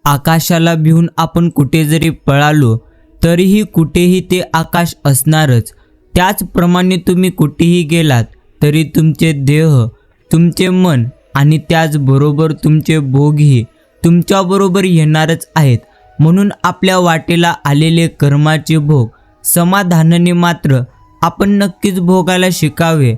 आकाशाला भिवून आपण कुठे जरी पळालो तरीही कुठेही ते आकाश असणारच। त्याचप्रमाणे तुम्ही कुठेही गेलात तरी तुमचे देह, तुमचे मन आणि त्याचबरोबर तुमचे भोगही तुमच्याबरोबर येणारच आहेत। म्हणून आपल्या वाटेला आलेले कर्माचे भोग समाधानाने मात्र आपण नक्कीच भोगायला शिकावे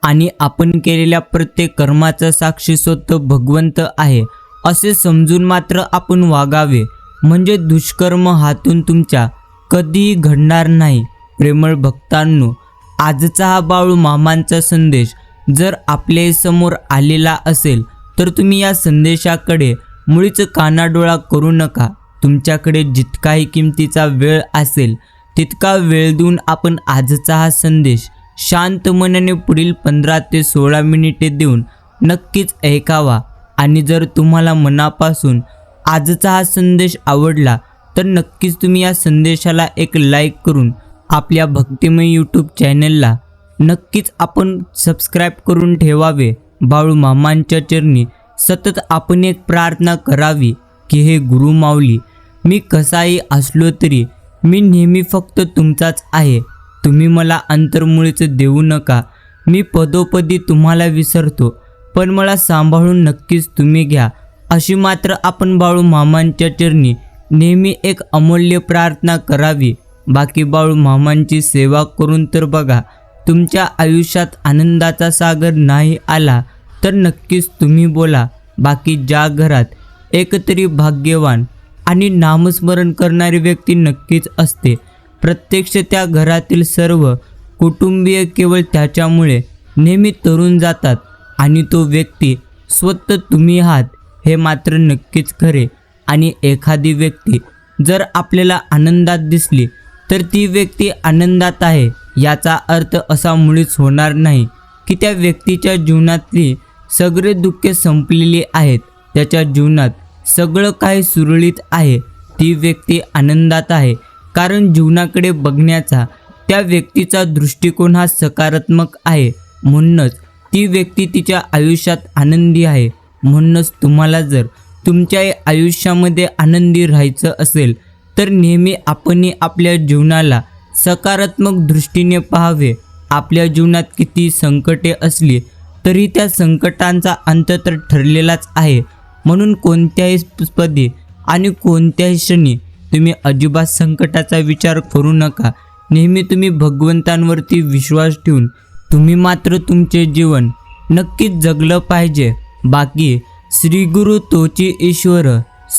आणि आपण केलेल्या प्रत्येक कर्माचा साक्षी स्वतः भगवंत आहे असे समजून मात्र आपण वागावे, म्हणजे दुष्कर्म हातून तुमच्या कधीही घडणार नाही। प्रेमळ भक्तांनो, आजचा हा बाळू मामांचा संदेश जर आपल्या समोर आलेला असेल तर तुम्ही या संदेशाकडे मुळीच कानाडोळा करू नका। तुमच्याकडे जितकाही किमतीचा वेळ असेल तितका वेळ देऊन आपण आजचा हा संदेश शांत मनाने पुढील 15 ते 16 मिनिटे देऊन नक्कीच ऐकावा। आणि जर तुम्हाला मनापासून आजचा हा संदेश आवडला तर नक्कीच तुम्ही या संदेशाला एक लाईक करून आपल्या भक्तिमय यूट्यूब चॅनलला नक्कीच आपण सबस्क्राईब करून ठेवावे। बाळू मामांच्या चरणी सतत आपण एक प्रार्थना करावी की हे गुरु माऊली, मी कसाही असलो तरी मी नेहमी फक्त तुमचाच आहे। तुम्ही मला अंतर्मुळीच देऊ नका। मी पदोपदी तुम्हाला विसरतो, पण मला सांभाळून नक्कीच तुम्ही घ्या। अशी मात्र आपण बाळू मामांच्या चरणी नेहमी एक अमूल्य प्रार्थना करावी। बाकी बाळू मामांची सेवा करून तर बघा, तुमच्या आयुष्यात आनंदाचा सागर नाही आला तर नक्कीच तुम्ही बोला। बाकी ज्या घरात एकतरी भाग्यवान आणि नामस्मरण करणारी व्यक्ती नक्कीच असते, प्रत्यक्ष त्या घरातील सर्व कुटुंबीय केवळ त्याच्यामुळे नेहमी तरुण जातात आणि तो व्यक्ती स्वतः तुम्ही आहात हे मात्र नक्कीच खरे। आणि एखादी व्यक्ती जर आपल्याला आनंदात दिसली तर ती व्यक्ती आनंदात आहे याचा अर्थ असा मुळीच होणार नाही की त्या व्यक्तीच्या जीवनातली सगळे दुःखे संपलेली आहेत, त्याच्या जीवनात सगळं काही सुरळीत आहे, ती व्यक्ती आनंदात आहे। कारण जीवनाकडे बघण्याचा त्या व्यक्तीचा दृष्टिकोन हा सकारात्मक आहे, म्हणूनच ती व्यक्ती तिच्या आयुष्यात आनंदी आहे। म्हणूनच तुम्हाला जर तुमच्या आयुष्यामध्ये आनंदी राहायचं असेल तर नेहमी आपणही आपल्या जीवनाला सकारात्मक दृष्टीने पाहावे। आपल्या जीवनात किती संकटे असली तरी त्या संकटांचा अंत तर ठरलेलाच आहे, म्हणून कोणत्याही पदी आणि कोणत्याही क्षणी तुम्ही अजिबात संकटाचा विचार करू नका। नेहमी तुम्ही भगवंतांवरती विश्वास ठेवून तुम्ही मात्र तुमचे जीवन नक्कीच जगलं पाहिजे। बाकी श्री गुरु तोची ईश्वर,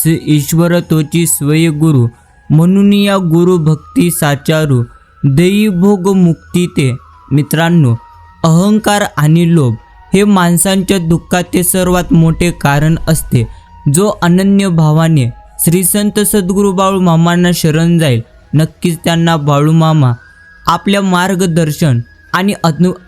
ईश्वर तोची स्वय गुरु, म्हणून या गुरु भक्ती साचारू, देई भोग मुक्ती ते। मित्रांनो, अहंकार आणि लोभ हे माणसांच्या दुःखाचे सर्वात मोठे कारण असते। जो अनन्य भावाने श्री संत सद्गुरू बाळू मामांना शरण जाईल नक्कीच त्यांना बाळू मामा आपल्या मार्गदर्शन आणि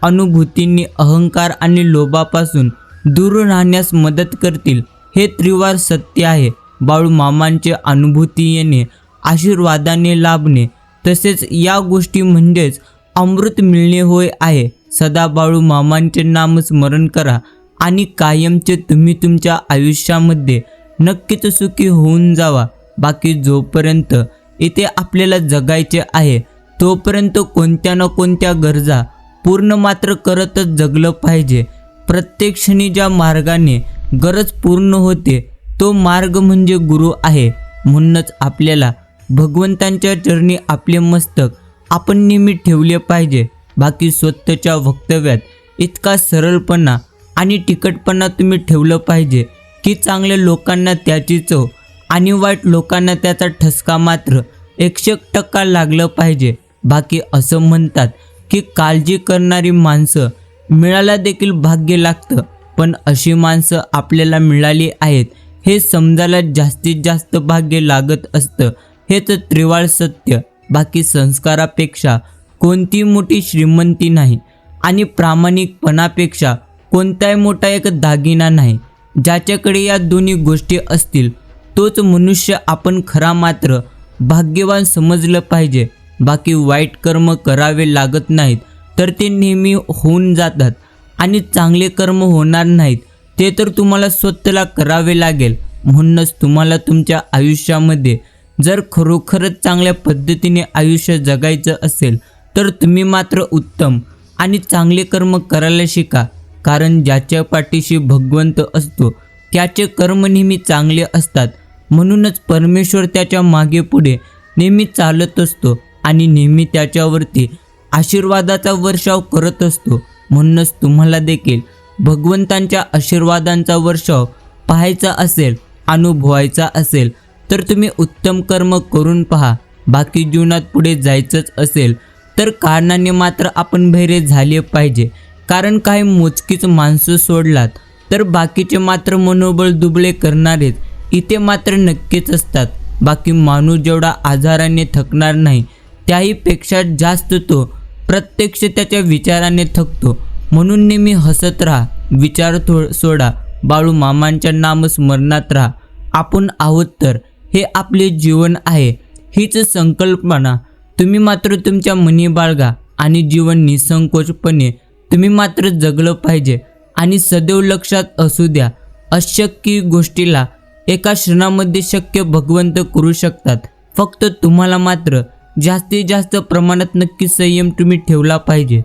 अनुभूतींनी अहंकार आणि लोभापासून दूर राहण्यास मदत करतील, हे त्रिवार सत्य आहे। बाळू मामांचे अनुभूती येणे, आशीर्वादाने लाभणे तसेच या गोष्टी म्हणजेच अमृत मिळणे होय आहे। सदा बाळू मामांचे नाम स्मरण करा आणि कायमचे तुम्ही तुमच्या आयुष्यामध्ये नक्कीच सुखी होऊन जावा। बाकी जोपर्यंत इथे आपल्याला जगायचे आहे तोपर्यंत कोणत्या ना कोणत्या गरजा पूर्ण मात्र करतच जगलं पाहिजे। प्रत्येक क्षणी ज्या मार्गाने गरज पूर्ण होते तो मार्ग म्हणजे गुरु आहे। म्हणूनच आपल्याला भगवंतांच्या चरणी आपले मस्तक आपण नेहमी ठेवले पाहिजे। बाकी स्वतःच्या वक्तव्यात इतका सरळपणा आणि तिखटपणा तुम्ही ठेवलं पाहिजे की चांगल्या लोकांना त्याची चव आणि वाईट लोकांना त्याचा ठसका मात्र 100% लागलं पाहिजे। बाकी असं म्हणतात की काळजी करणारी माणसं मिळायला देखील भाग्य लागतं, पण अशी माणसं आपल्याला मिळाली आहेत हे समजायला जास्तीत जास्त भाग्य लागत असतं, हेच त्रिवाळ सत्य। बाकी संस्कारापेक्षा कोणती मोठी श्रीमंती नाही आणि प्रामाणिकपणापेक्षा कोणताही मोठा एक दागिना नाही। ज्याच्याकडे या दोन्ही गोष्टी असतील तोच मनुष्य आपण खरा मात्र भाग्यवान समजलं पाहिजे। बाकी वाईट कर्म करावे लागत नाहीत तर ते नेहमी होऊन जातात आणि चांगले कर्म होणार नाहीत ते तर तुम्हाला स्वतःला करावे लागेल। म्हणूनच तुम्हाला तुमच्या आयुष्यामध्ये जर खरोखरच चांगल्या पद्धतीने आयुष्य जगायचं असेल तर तुम्ही मात्र उत्तम आणि चांगले कर्म करायला शिका. कारण ज्याच्या पाठीशी भगवंत असतो त्याचे कर्म नेहमी चांगले असतात. म्हणूनच परमेश्वर त्याच्या मागे पुढे नेहमी चालत असतो आणि नेहमी त्याच्यावरती आशीर्वादाचा वर्षाव करत असतो. म्हणूनच तुम्हाला देखील भगवंतांच्या आशीर्वादांचा वर्षाव पाहायचा असेल, अनुभवायचा असेल तर तुम्ही उत्तम कर्म करून पहा. बाकी जीवनात पुढे जायचंच असेल तर कारणाने मात्र आपण बहिरे झाले पाहिजे. कारण काही मोजकीच माणसं सोडलात तर बाकीचे मात्र मनोबळ दुबळे करणारेच इथे मात्र नक्कीच असतात. बाकी माणूस जेवढा आजाराने थकणार नाही त्याहीपेक्षा जास्त तो प्रत्यक्ष त्याच्या विचाराने थकतो. म्हणून नेहमी हसत राहा, विचार सोडा, बाळू मामांच्या नामस्मरणात राहा. आपण आहोत तर हे आपले जीवन आहे हीच संकल्पना तुम्ही मात्र तुमच्या मनी बाळगा आणि जीवन निसंकोचपणे तुम्ही मात्र जगलं पाहिजे. आणि सदैव लक्षात असू द्या, अशक्य गोष्टीला एका क्षणामध्ये शक्य भगवंत करू शकतात. फक्त तुम्हाला मात्र जास्तीत जास्त प्रमाणात नक्की संयम तुम्ही ठेवला पाहिजे.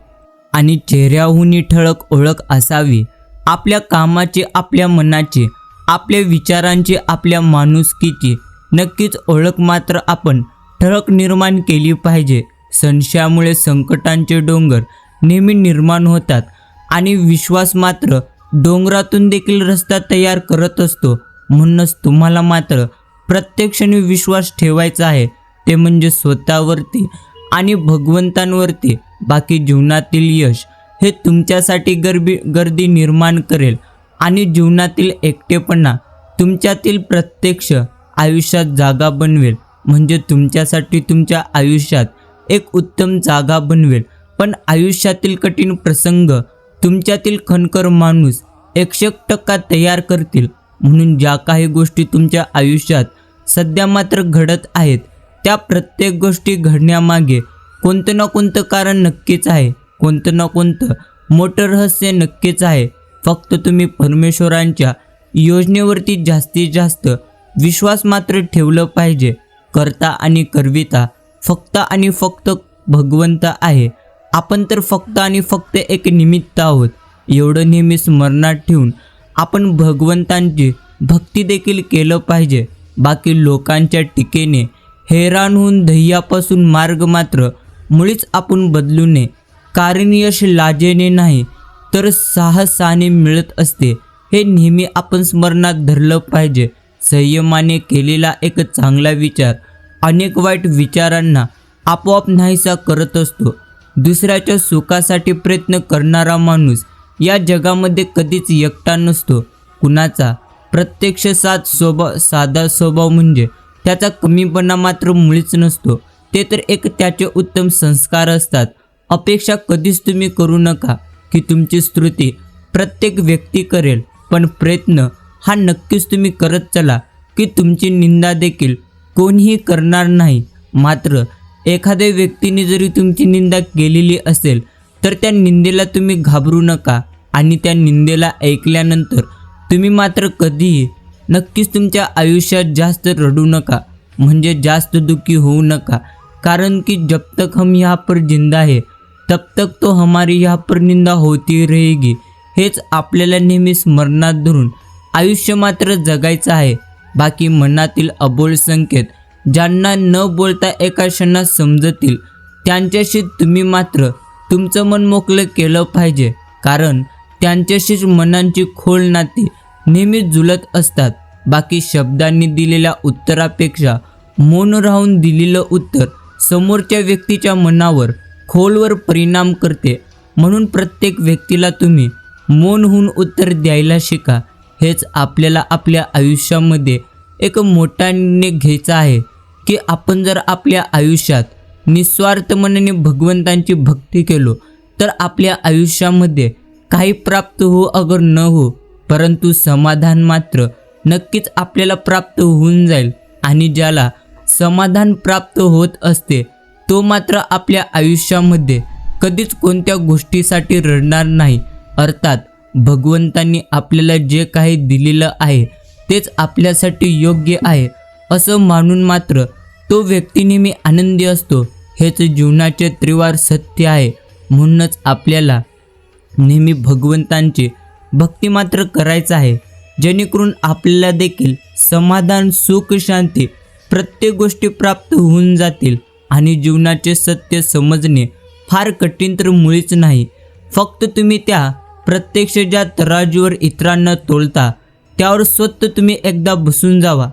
आणि चेहऱ्याहून ठळक ओळख असावी. आपल्या कामाची, आपल्या मनाची, आपल्या विचारांची, आपल्या माणुसकीची नक्कीच ओळख मात्र आपण ठळक निर्माण केली पाहिजे. संशयामुळे संकटांचे डोंगर नेहमी निर्माण होतात आणि विश्वास मात्र डोंगरातून देखील रस्ता तयार करत असतो. म्हणूनच तुम्हाला मात्र प्रत्येक क्षणी विश्वास ठेवायचा आहे, ते म्हणजे स्वतःवरती आणि भगवंतांवरती. बाकी जीवनातील यश हे तुमच्यासाठी गर्दी निर्माण करेल आणि जीवनातील एकटेपणा तुमच्यातील प्रत्यक्ष आयुष्यात जागा बनवेल. म्हणजे तुमच्यासाठी तुमच्या आयुष्यात एक उत्तम जागा बनवेल. पण आयुष्यातील कठीण प्रसंग तुमच्यातील खणकर माणूस 100% तयार करतील. म्हणून ज्या काही गोष्टी तुमच्या आयुष्यात सध्या मात्र घडत आहेत त्या प्रत्येक गोष्टी घडण्यामागे कोणतं ना कोणतं कारण नक्कीच आहे, कोणतं ना कोणतं मोठं रहस्य नक्कीच आहे. फक्त तुम्ही परमेश्वरांच्या योजनेवरती जास्तीत जास्त विश्वास मात्र ठेवलं पाहिजे. करता आणि करविता फक्त आणि फक्त भगवंत आहे. आपण तर फक्त आणि फक्त एक निमित्त आहोत. एवढं नेहमी स्मरणात ठेवून आपण भगवंतांची भक्ती देखील केलं पाहिजे. बाकी लोकांच्या टीकेने हैराण होऊन ध्येयापासून मार्ग मात्र मुळीच आपण बदलू नये. कारण यश लाजेने नाही तर साहसाने मिळत असते, हे नेहमी आपण स्मरणात धरलं पाहिजे. संयमाने केलेला एक चांगला विचार अनेक वाईट विचारांना आपोआप नाहीसा करत असतो. दुसऱ्याच्या सुखासाठी प्रयत्न करणारा माणूस या जगामध्ये कधीच एकटा नसतो. कुणाचा प्रत्यक्ष साधा स्वभाव म्हणजे त्याचा कमीपणा मात्र मुळीच नसतो. ते तर एक त्याचे उत्तम संस्कार असतात. अपेक्षा कधीच तुम्ही करू नका की तुमची स्तुती प्रत्येक व्यक्ती करेल, पण प्रयत्न हा नक्कीच तुम्ही करत चला की तुमची निंदा देखील कोणीही करणार नाही. मात्र एखाद्या व्यक्तीने जरी तुमची निंदा केलेली असेल तर त्या निंदेला तुम्ही घाबरू नका आणि त्या निंदेला ऐकल्यानंतर तुम्ही मात्र कधीही नक्कीच तुमच्या आयुष्यात जास्त रडू नका, म्हणजे जास्त दुःखी होऊ नका. कारण की जब तक हम यहाँ पर जिंदा है तब तक तो हमारी यहाँ पर निंदा होती रहेगी. हेच आपल्याला नेहमी स्मरणात धरून आयुष्य मात्र जगायचं आहे. बाकी मनातील अबोल संकेत ज्यांना न बोलता एका क्षणात समजतील त्यांच्याशी तुम्ही मात्र तुमचं मन मोकळं केलं पाहिजे. कारण त्यांच्याशीच मनांची खोल नाती नेहमी जुळत असतात. बाकी शब्दांनी दिलेल्या उत्तरापेक्षा मौन राहून दिलेलं उत्तर समोरच्या व्यक्तीच्या मनावर खोलवर परिणाम करते. म्हणून प्रत्येक व्यक्तीला तुम्ही मौन होऊन उत्तर द्यायला शिका. हेच आपल्याला आपल्या आयुष्यामध्ये एक मोठा निर्णय घ्यायचा आहे की आपण जर आपल्या आयुष्यात निस्वार्थ मनाने भगवंतांची भक्ती केलो तर आपल्या आयुष्यामध्ये काही प्राप्त हो अगर न हो, परंतु समाधान मात्र नक्कीच आपल्याला प्राप्त होऊन जाईल. आणि ज्याला समाधान प्राप्त होत असते तो मात्र आपल्या आयुष्यामध्ये कधीच कोणत्या गोष्टीसाठी रडणार नाही. अर्थात भगवंतांनी आपल्याला जे काही दिलेलं आहे तेच आपल्यासाठी योग्य आहे असं मानून मात्र तो व्यक्ती नेहमी आनंदी असतो, हेच जीवनाचे त्रिवार सत्य आहे. म्हणूनच आपल्याला नेहमी भगवंतांची भक्ती मात्र करायचं आहे, जेणेकरून आपल्याला देखील समाधान, सुख, शांती प्रत्येक गोष्टी प्राप्त होऊन जातील. आणि जीवनाचे सत्य समजणे फार कठीण तर मुळीच नाही. फक्त तुम्ही त्या प्रत्यक्ष ज्या तराजूवर इतरांना तोलता त्यावर स्वतः तुम्ही एकदा बसून जावा.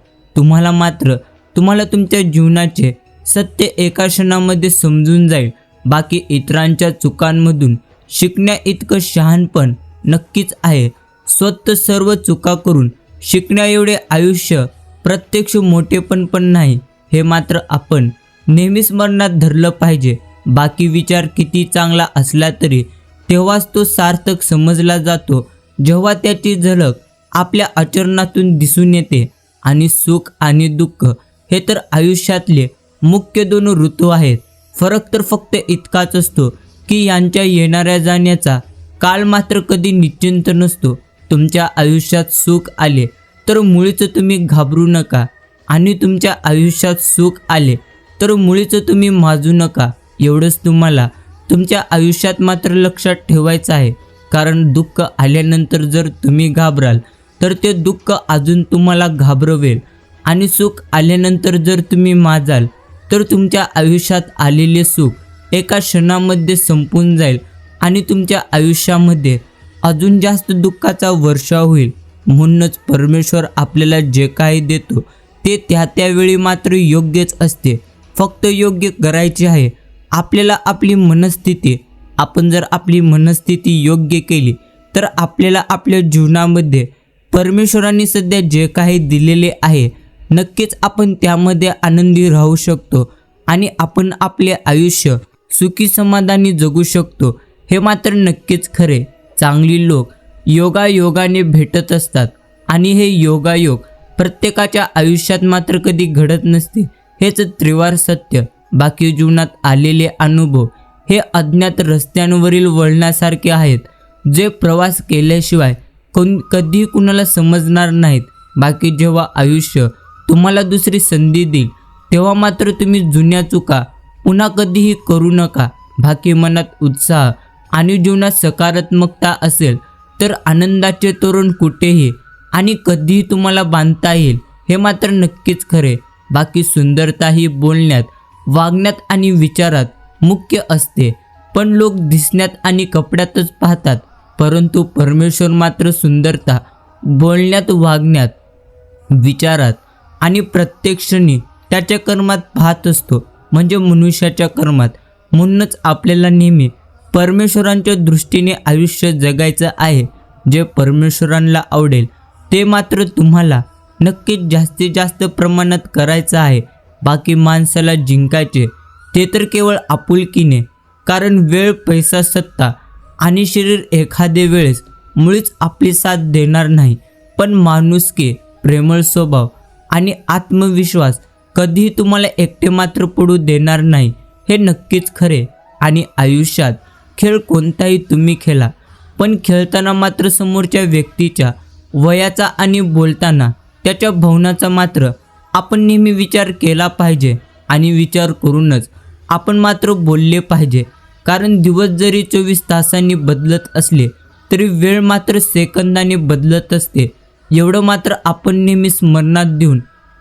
तुम्हाला तुमच्या जीवनाचे सत्य एका क्षणामध्ये समजून जाईल. बाकी इतरांच्या चुकांमधून शिकण्या इतकं शहाणपण नक्कीच आहे. स्वतः सर्व चुका करून शिकण्या एवढे आयुष्य प्रत्यक्ष मोठेपण पण नाही, हे मात्र आपण नेहमी स्मरणात धरलं पाहिजे. बाकी विचार किती चांगला असला तरी तेव्हाच तो सार्थक समजला जातो जेव्हा त्याची झलक आपल्या आचरणातून दिसून येते. आणि सुख आणि दुःख हे तर आयुष्यातले मुख्य दोन ऋतू आहेत. फरक तर फक्त इतकाच असतो की यांच्या येणाऱ्या जाण्याचा काळ मात्र कधी निश्चिंत नसतो. तुमच्या आयुष्यात सुख आले तर मुळीच तुम्ही घाबरू नका, आणि तुमच्या आयुष्यात सुख आले तर मुळीच तुम्ही माजू नका. एवढंच तुम्हाला तुमच्या आयुष्यात मात्र लक्षात ठेवायचं आहे. कारण दुःख आल्यानंतर जर तुम्ही घाबराल तर ते दुःख अजून तुम्हाला घाबरवेल, आणि सुख आल्यानंतर जर तुम्ही माजाल तर तुमच्या आयुष्यात आलेले सुख एका क्षणामध्ये संपून जाईल आणि तुमच्या आयुष्यामध्ये अजून जास्त दुःखाचा वर्षाव होईल. म्हणूनच परमेश्वर आपल्याला जे काही देतो ते त्यावेळी मात्र योग्यच असते. फक्त योग्य करायचे आहे आपल्याला आपली मनस्थिती. आपण जर आपली मनस्थिती योग्य केली तर आपल्याला आपल्या जीवनामध्ये परमेश्वरांनी सध्या जे काही दिलेले आहे नक्कीच आपण त्यामध्ये आनंदी राहू शकतो, आणि आपण आपले आयुष्य सुखी समाधानी जगू शकतो. हे मात्र नक्कीच खरे. चांगली लोक योगायोगाने भेटत असतात, आणि हे योगायोग प्रत्येकाच्या आयुष्यात मात्र कधी घडत नसते, हेच त्रिवार सत्य. बाकी जीवनात आलेले अनुभव हे अज्ञात रस्त्यांवरील वळणासारखे आहेत, जे प्रवास केल्याशिवाय कधी कुणाला समजणार नाहीत. बाकी जेव्हा आयुष्य तुम्हाला दुसरी संधी देईल तेव्हा मात्र तुम्ही जुन्या चुका पुन्हा कधीही करू नका. बाकी मनात उत्साह आणि जीवनात सकारात्मकता असेल तर आनंदाचे तोरण कुठेही आणि कधीही तुम्हाला बांधता येईल, हे मात्र नक्कीच खरे. बाकी सुंदरता ही बोलण्यात, वागण्यात आणि विचारात मुख्य असते, पण लोक दिसण्यात आणि कपड्यातच पाहतात. परंतु परमेश्वर मात्र सुंदरता बोलण्यात, वागण्यात, विचारात आणि प्रत्येक क्षणी त्याच्या कर्मात पाहत असतो, म्हणजे मनुष्याच्या कर्मात. म्हणूनच आपल्याला नेहमी परमेश्वरांच्या दृष्टीने आयुष्य जगायचं आहे. जे परमेश्वरांना आवडेल ते मात्र तुम्हाला नक्कीच जास्तीत जास्त प्रमाणात करायचं आहे. बाकी माणसाला जिंकायचे ते तर केवळ आपुलकीने. कारण वेळ, पैसा, सत्ता आणि शरीर एखाद्या वेळेस मुळीच आपली साथ देणार नाही, पण माणुसकी, प्रेमळ स्वभाव आणि आत्मविश्वास कधीही तुम्हाला एकटे मात्र पडू देणार नाही, हे नक्कीच खरे. आणि आयुष्यात खेळ कोणताही तुम्ही खेळा, पण खेळताना मात्र समोरच्या व्यक्तीच्या वयाचा आणि बोलताना त्याच्या भावनाचा मात्र आपण नेहमी विचार केला पाहिजे, आणि विचार करूनच आपण मात्र बोलले पाहिजे. कारण दिवस जरी 24 तासांनी बदलत असले तरी वेळ मात्र सेकंदाने बदलत असते. एवढं मात्र आपण नेहमी स्मरणात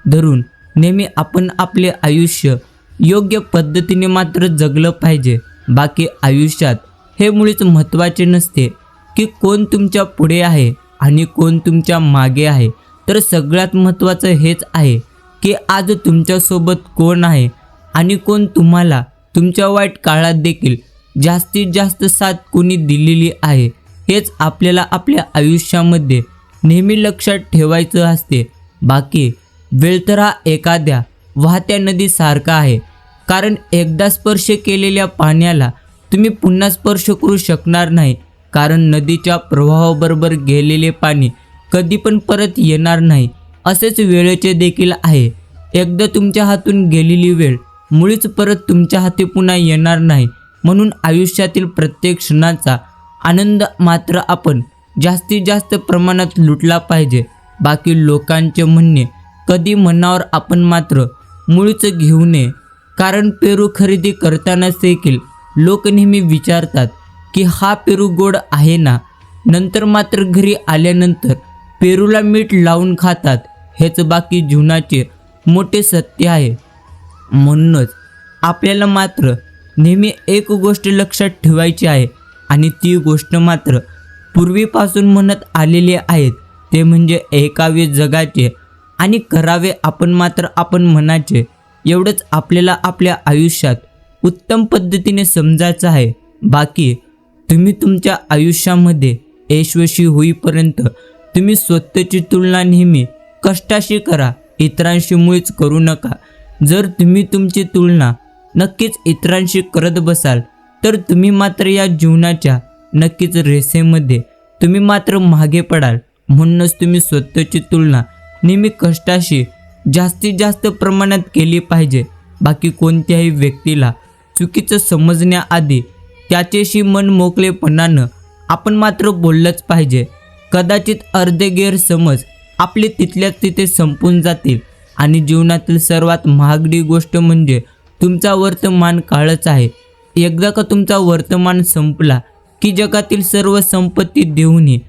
धरून नेहमी आपण आपले आयुष्य योग्य पद्धतीने मात्र जगलं पाहिजे. बाकी आयुष्यात हे मुळीच महत्त्वाचे नसते की कोण तुमच्या पुढे आहे आणि कोण तुमच्या मागे आहे, तर सगळ्यात महत्त्वाचं हेच आहे की आज तुमच्यासोबत कोण आहे आणि कोण तुम्हाला तुमच्या वाईट काळात देखील जास्तीत जास्त साथ कोणी दिलेली आहे. हेच आपल्याला आपल्या आयुष्यामध्ये नेहमी लक्षात ठेवायचं असते. बाकी वेळ तर हा एखाद्या वाहत्या नदीसारखा आहे. कारण एकदा स्पर्श केलेल्या पाण्याला तुम्ही पुन्हा स्पर्श करू शकणार नाही, कारण नदीच्या प्रवाहाबरोबर गेलेले पाणी कधी पण परत येणार नाही. असेच वेळेचे देखील आहे. एकदा तुमच्या हातून गेलेली वेळ मुळीच परत तुमच्या हाती पुन्हा येणार नाही. म्हणून आयुष्यातील प्रत्येक क्षणाचा आनंद मात्र आपण जास्तीत जास्त प्रमाणात लुटला पाहिजे. बाकी लोकांचे म्हणणे कधी मनावर आपण मात्र मुळीच घेऊ नये, कारण पेरू खरेदी करतानाच देखील लोक नेहमी विचारतात की हा पेरू गोड आहे ना, नंतर मात्र घरी आल्यानंतर पेरूला मीठ लावून खातात. हेच बाकी जीवनाचे मोठे सत्य आहे. म्हणूनच आपल्याला मात्र नेहमी एक गोष्ट लक्षात ठेवायची आहे आणि ती गोष्ट मात्र पूर्वीपासून म्हणत आलेले आहेत, ते म्हणजे ऐकावे जगाचे आणि करावे आपण मात्र आपण मनाचे. एवढंच आपल्याला आपल्या आयुष्यात उत्तम पद्धतीने समजायचं आहे. बाकी तुम्ही तुमच्या आयुष्यामध्ये यशस्वी होईपर्यंत तुम्ही स्वतःची तुलना नेहमी कष्टाशी करा, इतरांशी मुळीच करू नका. जर तुम्ही तुमची तुलना नक्कीच इतरांशी करत बसाल तर तुम्ही मात्र या जीवनाच्या नक्कीच रेसेमध्ये तुम्ही मात्र मागे पडाल. म्हणूनच तुम्ही स्वतःची तुलना नेहमी कष्टाशी जास्तीत जास्त प्रमाणात केली पाहिजे. बाकी कोणत्याही व्यक्तीला चुकीचं समजण्याआधी त्याच्याशी मन मोकळेपणानं आपण मात्र बोललंच पाहिजे. कदाचित अर्धे गैरसमज आपले तिथल्या तिथे संपून जातील आणि जीवनातील सर्वात महागडी गोष्ट म्हणजे तुमचा वर्तमान काळच आहे. एकदा का तुमचा वर्तमान संपला की जगातील सर्व संपत्ती देऊनही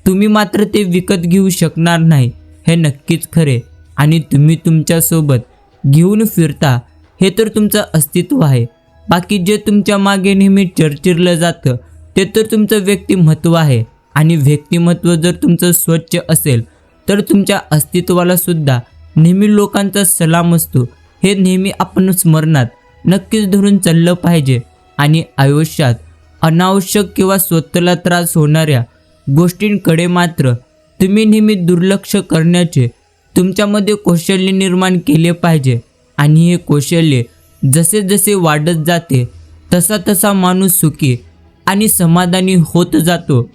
तुम्ही मात्र ते विकत घेऊ शकणार नाही, हे नक्कीच खरे. आणि तुम्ही तुमच्यासोबत घेऊन फिरता हे तर तुमचं अस्तित्व आहे. बाकी जे तुमच्या मागे नेहमी चर्चिरलं जातं ते तर तुमचं व्यक्तिमत्व आहे. आणि व्यक्तिमत्व जर तुमचं स्वच्छ असेल तर तुमच्या अस्तित्वाला सुद्धा नेहमी लोकांचा सलाम असतो. हे नेहमी आपण स्मरणात नक्कीच धरून चाललं पाहिजे. आणि आयुष्यात अनावश्यक किंवा स्वतःला त्रास होणाऱ्या गोष्टींकडे मात्र तुम्ही नेहमी दुर्लक्ष करण्याचे तुमच्यामध्ये कौशल्य निर्माण केले पाहिजे. आणि हे कौशल्य जसे जसे वाढत जाते तसा तसा माणूस सुखी आणि समाधानी होत जातो.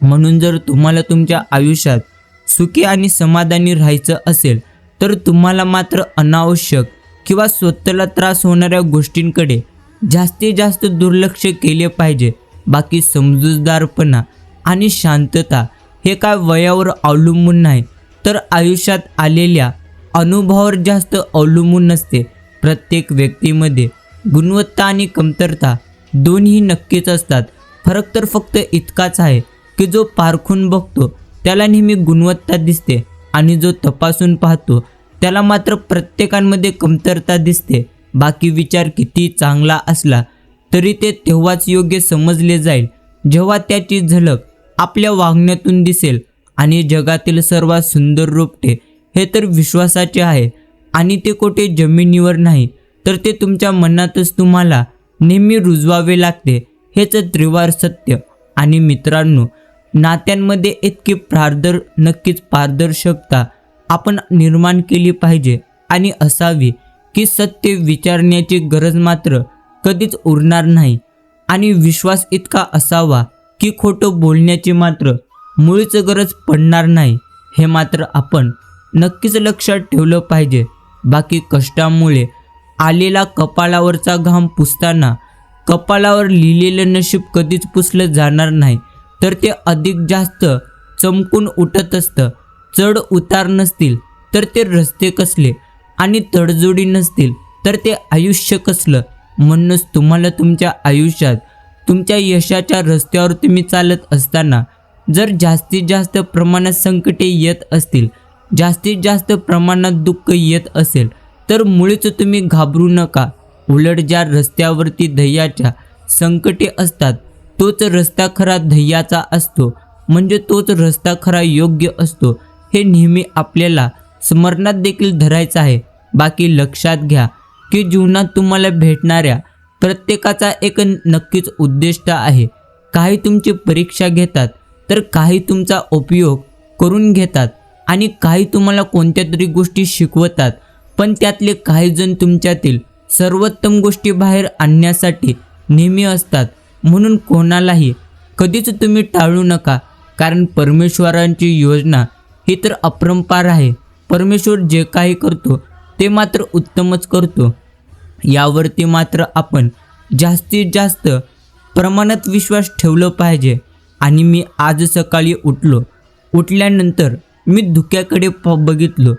म्हणून जर तुम्हाला तुमच्या आयुष्यात सुखी आणि समाधानी राहायचं असेल तर तुम्हाला मात्र अनावश्यक किंवा स्वतःला त्रास होणाऱ्या गोष्टींकडे जास्तीत जास्त दुर्लक्ष केले पाहिजे. बाकी समजूतदारपणा आणि शांतता हे काय वयावर अवलंबून नाही तर आयुष्यात आलेल्या अनुभवावर जास्त अवलंबून नसते. प्रत्येक व्यक्तीमध्ये गुणवत्ता आणि कमतरता दोन्ही नक्कीच असतात. फरक तर फक्त इतकाच आहे की जो पारखून बघतो त्याला नेहमी गुणवत्ता दिसते आणि जो तपासून पाहतो त्याला मात्र प्रत्येकामध्ये कमतरता दिसते. बाकी विचार किती चांगला असला तरी ते तेव्हाच योग्य समजले जाईल जेव्हा त्याची झलक आपल्या वागण्यातून दिसेल. आणि जगातील सर्वात सुंदर रोपटे हे तर विश्वासाचे आहे आणि ते कोठे जमिनीवर नाही तर ते तुमच्या मनातच तुम्हाला नेहमी रुजवावे लागते. हेच त्रिवार सत्य. आणि मित्रांनो, नात्यांमध्ये इतकी नक्कीच पारदर्शकता आपण निर्माण केली पाहिजे आणि असावी की सत्य विचारण्याची गरज मात्र कधीच उरणार नाही. आणि विश्वास इतका असावा की खोटं बोलण्याची मात्र मुळीच गरज पडणार नाही. हे मात्र आपण नक्कीच लक्षात ठेवलं पाहिजे. बाकी कष्टामुळे आलेला कपाळावरचा घाम पुसताना कपाळावर लिहिलेलं नशीब कधीच पुसलं जाणार नाही तर ते अधिक जास्त चमकून उठत असतं. चढ उतार नसतील तर ते रस्ते कसले आणि तडजोडी नसतील तर ते आयुष्य कसलं. म्हणूनच तुम्हाला तुमच्या आयुष्यात तुमच्या यशाच्या रस्त्यावर तुम्ही चालत असताना जर जास्तीत जास्त प्रमाणात संकटे येत असतील, जास्तीत जास्त प्रमाणात दुःख येत असेल तर मुळीच तुम्ही घाबरू नका. उलट ज्या रस्त्यावरती ध्येयाच्या संकटे असतात तोच रस्ता खरा ध्येयाचा असतो, म्हणजे तोच रस्ता खरा योग्य असतो. हे नेहमी आपल्याला स्मरणात देखील धरायचं आहे. बाकी लक्षात घ्या की जीवनात तुम्हाला भेटणाऱ्या प्रत्येकाचा एक नक्कीच उद्दिष्ट आहे. काही तुमची परीक्षा घेतात तर काही तुमचा उपयोग करून घेतात आणि काही तुम्हाला कोणत्या तरी गोष्टी शिकवतात. पण त्यातले काही जण तुमच्यातील सर्वोत्तम गोष्टी बाहेर आणण्यासाठी नेहमी असतात. म्हणून कोणालाही कधीच तुम्ही टाळू नका, कारण परमेश्वरांची योजना ही तर अपरंपार आहे. परमेश्वर जे काही करतो ते मात्र उत्तमच करतो. यावरती मात्र आपण जास्तीत जास्त प्रमाणात विश्वास ठेवलं पाहिजे. आणि मी आज सकाळी उठल्यानंतर मी धुक्याकडे बघितलो.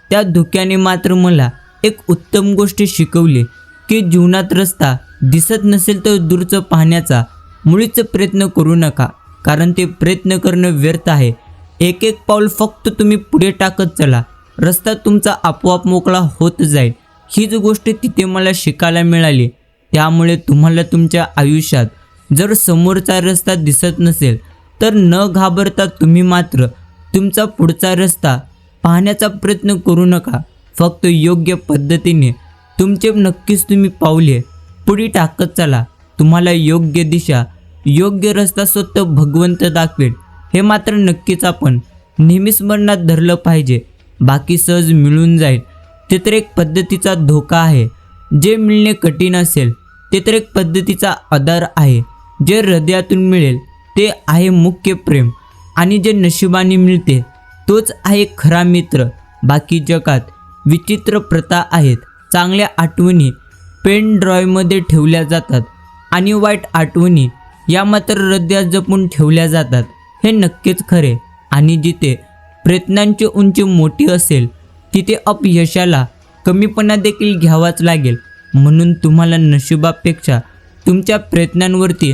त्या धुक्याने मात्र मला एक उत्तम गोष्ट शिकवली की जीवनात रस्ता दिसत नसेल तर दूरचं पाहण्याचा मुळीच प्रयत्न करू नका, कारण ते प्रयत्न करणं व्यर्थ आहे. एक एक पाऊल फक्त तुम्ही पुढे टाकत चला, रस्ता तुमचा आपोआप मोकळा होत जाईल. हीच गोष्ट तिथे मला शिकायला मिळाली. त्यामुळे तुम्हाला तुमच्या आयुष्यात जर समोरचा रस्ता दिसत नसेल तर न घाबरता तुम्ही मात्र तुमचा पुढचा रस्ता पाहण्याचा प्रयत्न करू नका. फक्त योग्य पद्धतीने तुमचे नक्कीच तुम्ही पावले पुढे टाकत चला. तुम्हाला योग्य दिशा, योग्य रस्ता स्वतः भगवंत दाखवेल, हे मात्र नक्कीच आपण नेहमीच मनात धरलं पाहिजे. बाकी सहज मिळून जाईल ते तर एक पद्धतीचा धोका आहे. जे मिळणे कठीण असेल ते तर एक पद्धतीचा आधार आहे. जे हृदयातून मिळेल ते आहे मुख्य प्रेम, आणि जे नशिबाने मिळते तोच आहे खरा मित्र. बाकी जगात विचित्र प्रथा आहेत. चांगल्या आठवणी पेन ड्राईव्हमध्ये ठेवल्या जातात आणि वाईट आठवणी या मात्र हृदयात जपून ठेवल्या जातात, हे नक्कीच खरे. आणि जिथे प्रयत्नांची उंची मोठी असेल तिथे अपयशाला कमीपणा देखील घ्यावाच लागेल. म्हणून तुम्हाला नशिबापेक्षा तुमच्या प्रयत्नांवरती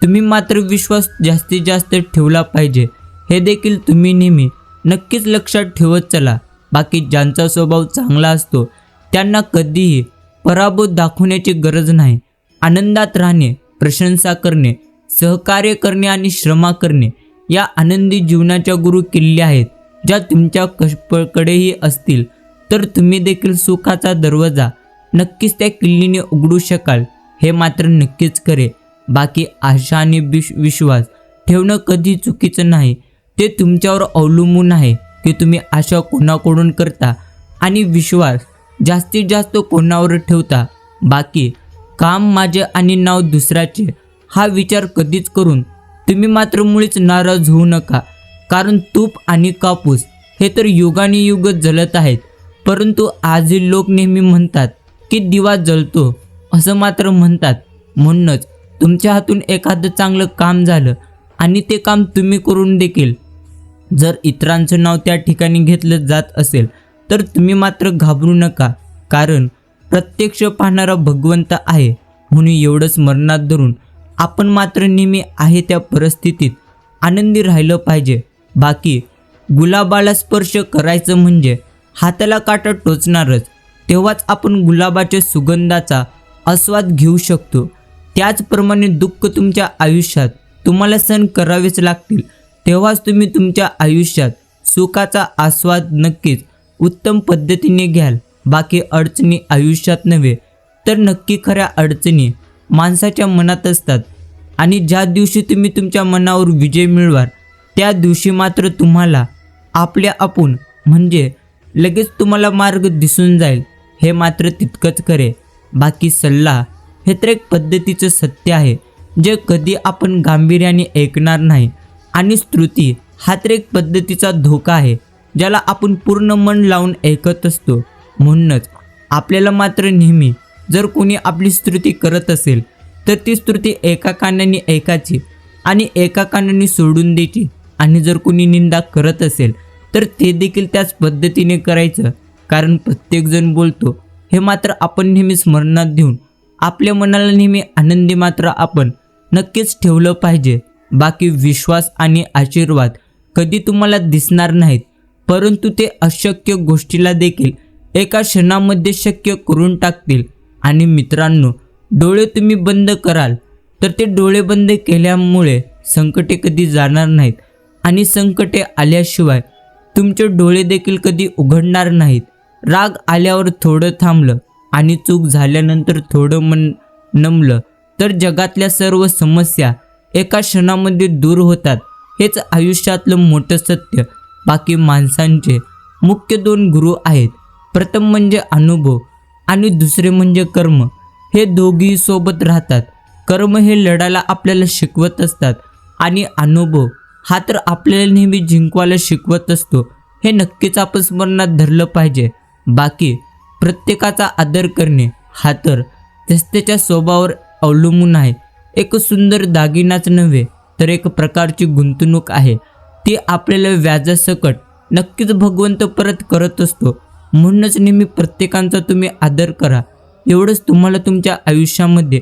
तुम्ही मात्र विश्वास जास्तीत जास्त ठेवला पाहिजे. हे देखील तुम्ही नेहमी नक्कीच लक्षात ठेवत चला. बाकी ज्यांचा स्वभाव चांगला असतो त्यांना कधीही पराभूत दाखवण्याची गरज नाही. आनंदात राहणे, प्रशंसा करणे, सहकार्य करणे आणि श्रम करणे या आनंदी जीवनाच्या गुरु किल्ल्या आहेत. ज्या तुमच्या कडेही असतील तर तुम्ही देखील सुखाचा दरवाजा नक्कीच त्या किल्लीने उघडू शकाल, हे मात्र नक्कीच करे. बाकी आशा आणि विश्वास ठेवणं कधी चुकीचं नाही. ते तुमच्यावर अवलंबून आहे की तुम्ही आशा कोणाकडून करता आणि विश्वास जास्तीत जास्त कोणावर ठेवता. बाकी काम माझे आणि नाव दुसऱ्याचे हा विचार कधीच करून तुम्ही मात्र मुळीच नाराज होऊ नका. कारण तूप आणि कापूस हे तर युगानुयुग जळत आहेत, परंतु आजही लोक नेहमी म्हणतात की दिवा जळतो, असं मात्र म्हणतात. म्हणूनच तुमच्या हातून एखादं चांगलं काम झालं आणि ते काम तुम्ही करून देखील जर इतरांचं नाव त्या ठिकाणी घेतलं जात असेल तर तुम्ही मात्र घाबरू नका, कारण प्रत्यक्ष पाहणारा भगवंत आहे. म्हणून एवढंच मनात धरून आपण मात्र नेहमी आहे त्या परिस्थितीत आनंदी राहिलं पाहिजे. बाकी गुलाबाला स्पर्श करायचं म्हणजे हाताला काटा टोचणारच, तेव्हाच आपण गुलाबाच्या सुगंधाचा आस्वाद घेऊ शकतो. त्याचप्रमाणे दुःख तुमच्या आयुष्यात तुम्हाला सहन करावेच लागतील, तेव्हाच तुम्ही तुमच्या आयुष्यात सुखाचा आस्वाद नक्कीच उत्तम पद्धतीने घ्याल. बाकी अडचणी आयुष्यात नव्हे तर नक्की खऱ्या अडचणी माणसाच्या मनात असतात, आणि ज्या दिवशी तुम्ही तुमच्या मनावर विजय मिळवाल त्या दिवशी मात्र तुम्हाला आपल्या आपण म्हणजे लगेच तुम्हाला मार्ग दिसून जाईल, हे मात्र तितकंच खरे. बाकी सल्ला हे तर एक पद्धतीचं सत्य आहे जे कधी आपण गांभीर्याने ऐकणार नाही, आणि स्तुती हा तर एक पद्धतीचा धोका आहे ज्याला आपण पूर्ण मन लावून ऐकत असतो. म्हणूनच आपल्याला मात्र नेहमी जर कोणी आपली स्तुती करत असेल तर ती स्तुती एका कानाने ऐकायची आणि एका कानाने सोडून द्यायची, आणि जर कोणी निंदा करत असेल तर ते देखील त्याच पद्धतीने करायचं. कारण प्रत्येकजण बोलतो हे मात्र आपण नेहमी स्मरणात घेऊन आपल्या मनाला नेहमी आनंदी मात्र आपण नक्कीच ठेवलं पाहिजे. बाकी विश्वास आणि आशीर्वाद कधी तुम्हाला दिसणार नाहीत, परंतु ते अशक्य गोष्टीला देखील एका क्षणामध्ये शक्य करून टाकतील. आणि मित्रांनो, डोळे तुम्ही बंद कराल तर ते डोळे बंद केल्यामुळे संकटे कधी जाणार नाहीत, आणि संकटे आल्याशिवाय तुमचे डोळे देखील कधी उघडणार नाहीत. राग आल्यावर थोडं थांबलं आणि चूक झाल्यानंतर थोडं मन नमलं तर जगातल्या सर्व समस्या एका क्षणामध्ये दूर होतात. हेच आयुष्यातलं मोठं सत्य. बाकी माणसांचे मुख्य 2 गुरु आहेत. प्रथम म्हणजे अनुभव आणि दुसरे म्हणजे कर्म. हे दोघेही सोबत राहतात. कर्म हे लढायला आपल्याला शिकवत असतात आणि अनुभव हा तर आपल्याला नेहमी जिंकवायला शिकवत असतो. हे नक्कीच आपण स्मरणात धरलं पाहिजे. बाकी प्रत्येकाचा आदर करणे हा तर त्याच्या स्वभावावर अवलंबून आहे. एक सुंदर दागिनाच नव्हे तर एक प्रकारची गुंतवणूक आहे. ती आपल्याला व्याजासकट नक्कीच भगवंत परत करत असतो. म्हणूनच नेहमी प्रत्येकाचा तुम्ही आदर करा. एवढंच तुम्हाला तुमच्या आयुष्यामध्ये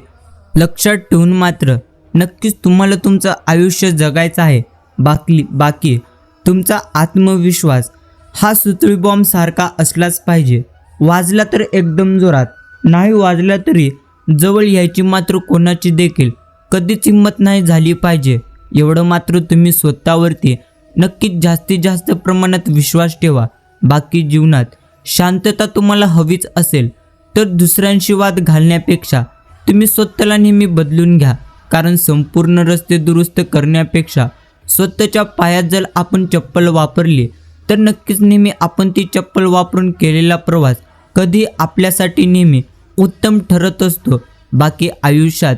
लक्षात ठेवून मात्र नक्कीच तुम्हाला तुमचं आयुष्य जगायचं आहे. बाकी तुमचा आत्मविश्वास हा सुतळी बॉम्ब सारखा असलाच पाहिजे. वाजला तर एकदम जोरात, नाही वाजला तरी जवळ यायची मात्र कोणाची देखील कधीच हिंमत नाही झाली पाहिजे. एवढं मात्र तुम्ही स्वतःवरती नक्कीच जास्तीत जास्त प्रमाणात विश्वास ठेवा. बाकी जीवनात शांतता तुम्हाला हवीच असेल तर दुसऱ्यांशी वाद घालण्यापेक्षा तुम्ही स्वतःला नेहमी बदलून घ्या. कारण संपूर्ण रस्ते दुरुस्त करण्यापेक्षा स्वतःच्या पायात जर आपण चप्पल वापरली तर नक्कीच नेहमी आपण ती चप्पल वापरून केलेला प्रवास कधी आपल्यासाठी नेहमी उत्तम ठरत असतो. बाकी आयुष्यात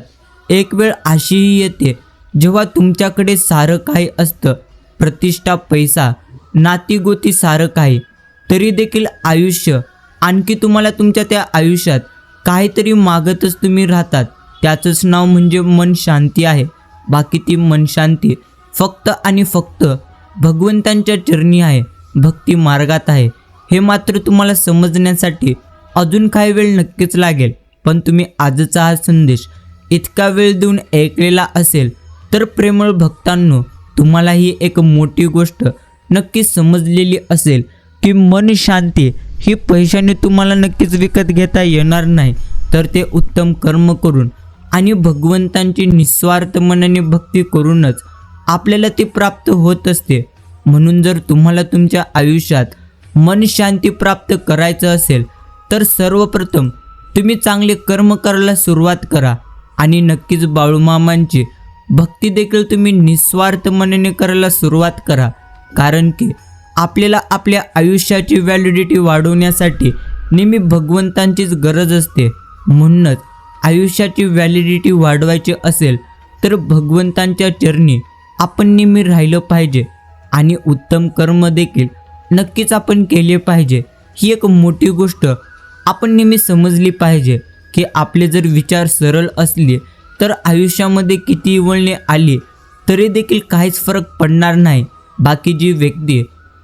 एक वेळ अशीही येते जेव्हा तुमच्याकडे सारं काही असतं, प्रतिष्ठा, पैसा, नातीगोती सारं काही, तरी देखील आयुष्य आणखी तुम्हाला तुमच्या त्या आयुष्यात काहीतरी मागतच तुम्ही राहतात. त्याचंच नाव म्हणजे मन शांती आहे. बाकी ती मन शांती फक्त आणि फक्त भगवंतांच्या चरणी आहे, भक्ती मार्गात आहे. हे मात्र तुम्हाला समजण्यासाठी अजून काही वेळ नक्कीच लागेल. पण तुम्ही आजचा हा संदेश इतका वेळ देऊन ऐकलेला असेल तर प्रेमळ भक्तांनो, तुम्हाला ही एक मोठी गोष्ट नक्कीच समजलेली असेल की मन शांती ही पैशाने तुम्हाला नक्कीच विकत घेता येणार नाही, तर ते उत्तम कर्म करून आणि भगवंतांची निस्वार्थ मनाने भक्ती करूनच आपल्याला ती प्राप्त होत असते. म्हणून जर तुम्हाला तुमच्या आयुष्यात मन शांती प्राप्त करायचं असेल तर सर्वप्रथम तुम्ही चांगले कर्म करायला सुरुवात करा आणि नक्कीच बाळूमामांची भक्ती देखील तुम्ही निस्वार्थ मनाने करायला सुरुवात करा. कारण की आपल्याला आपल्या आयुष्याची व्हॅलिडिटी वाढवण्यासाठी नेहमी भगवंतांचीच गरज असते. म्हणूनच आयुष्याची व्हॅलिडिटी वाढवायची असेल तर भगवंतांच्या चरणी आपण नेहमी राहिलं पाहिजे आणि उत्तम कर्म देखील नक्कीच आपण केले पाहिजे. ही एक मोठी गोष्ट आपण नेहमी समजली पाहिजे की आपले जर विचार सरळ असले तर आयुष्यामध्ये किती वळणे आली तरी देखील काहीच फरक पडणार नाही. बाकी जी व्यक्ती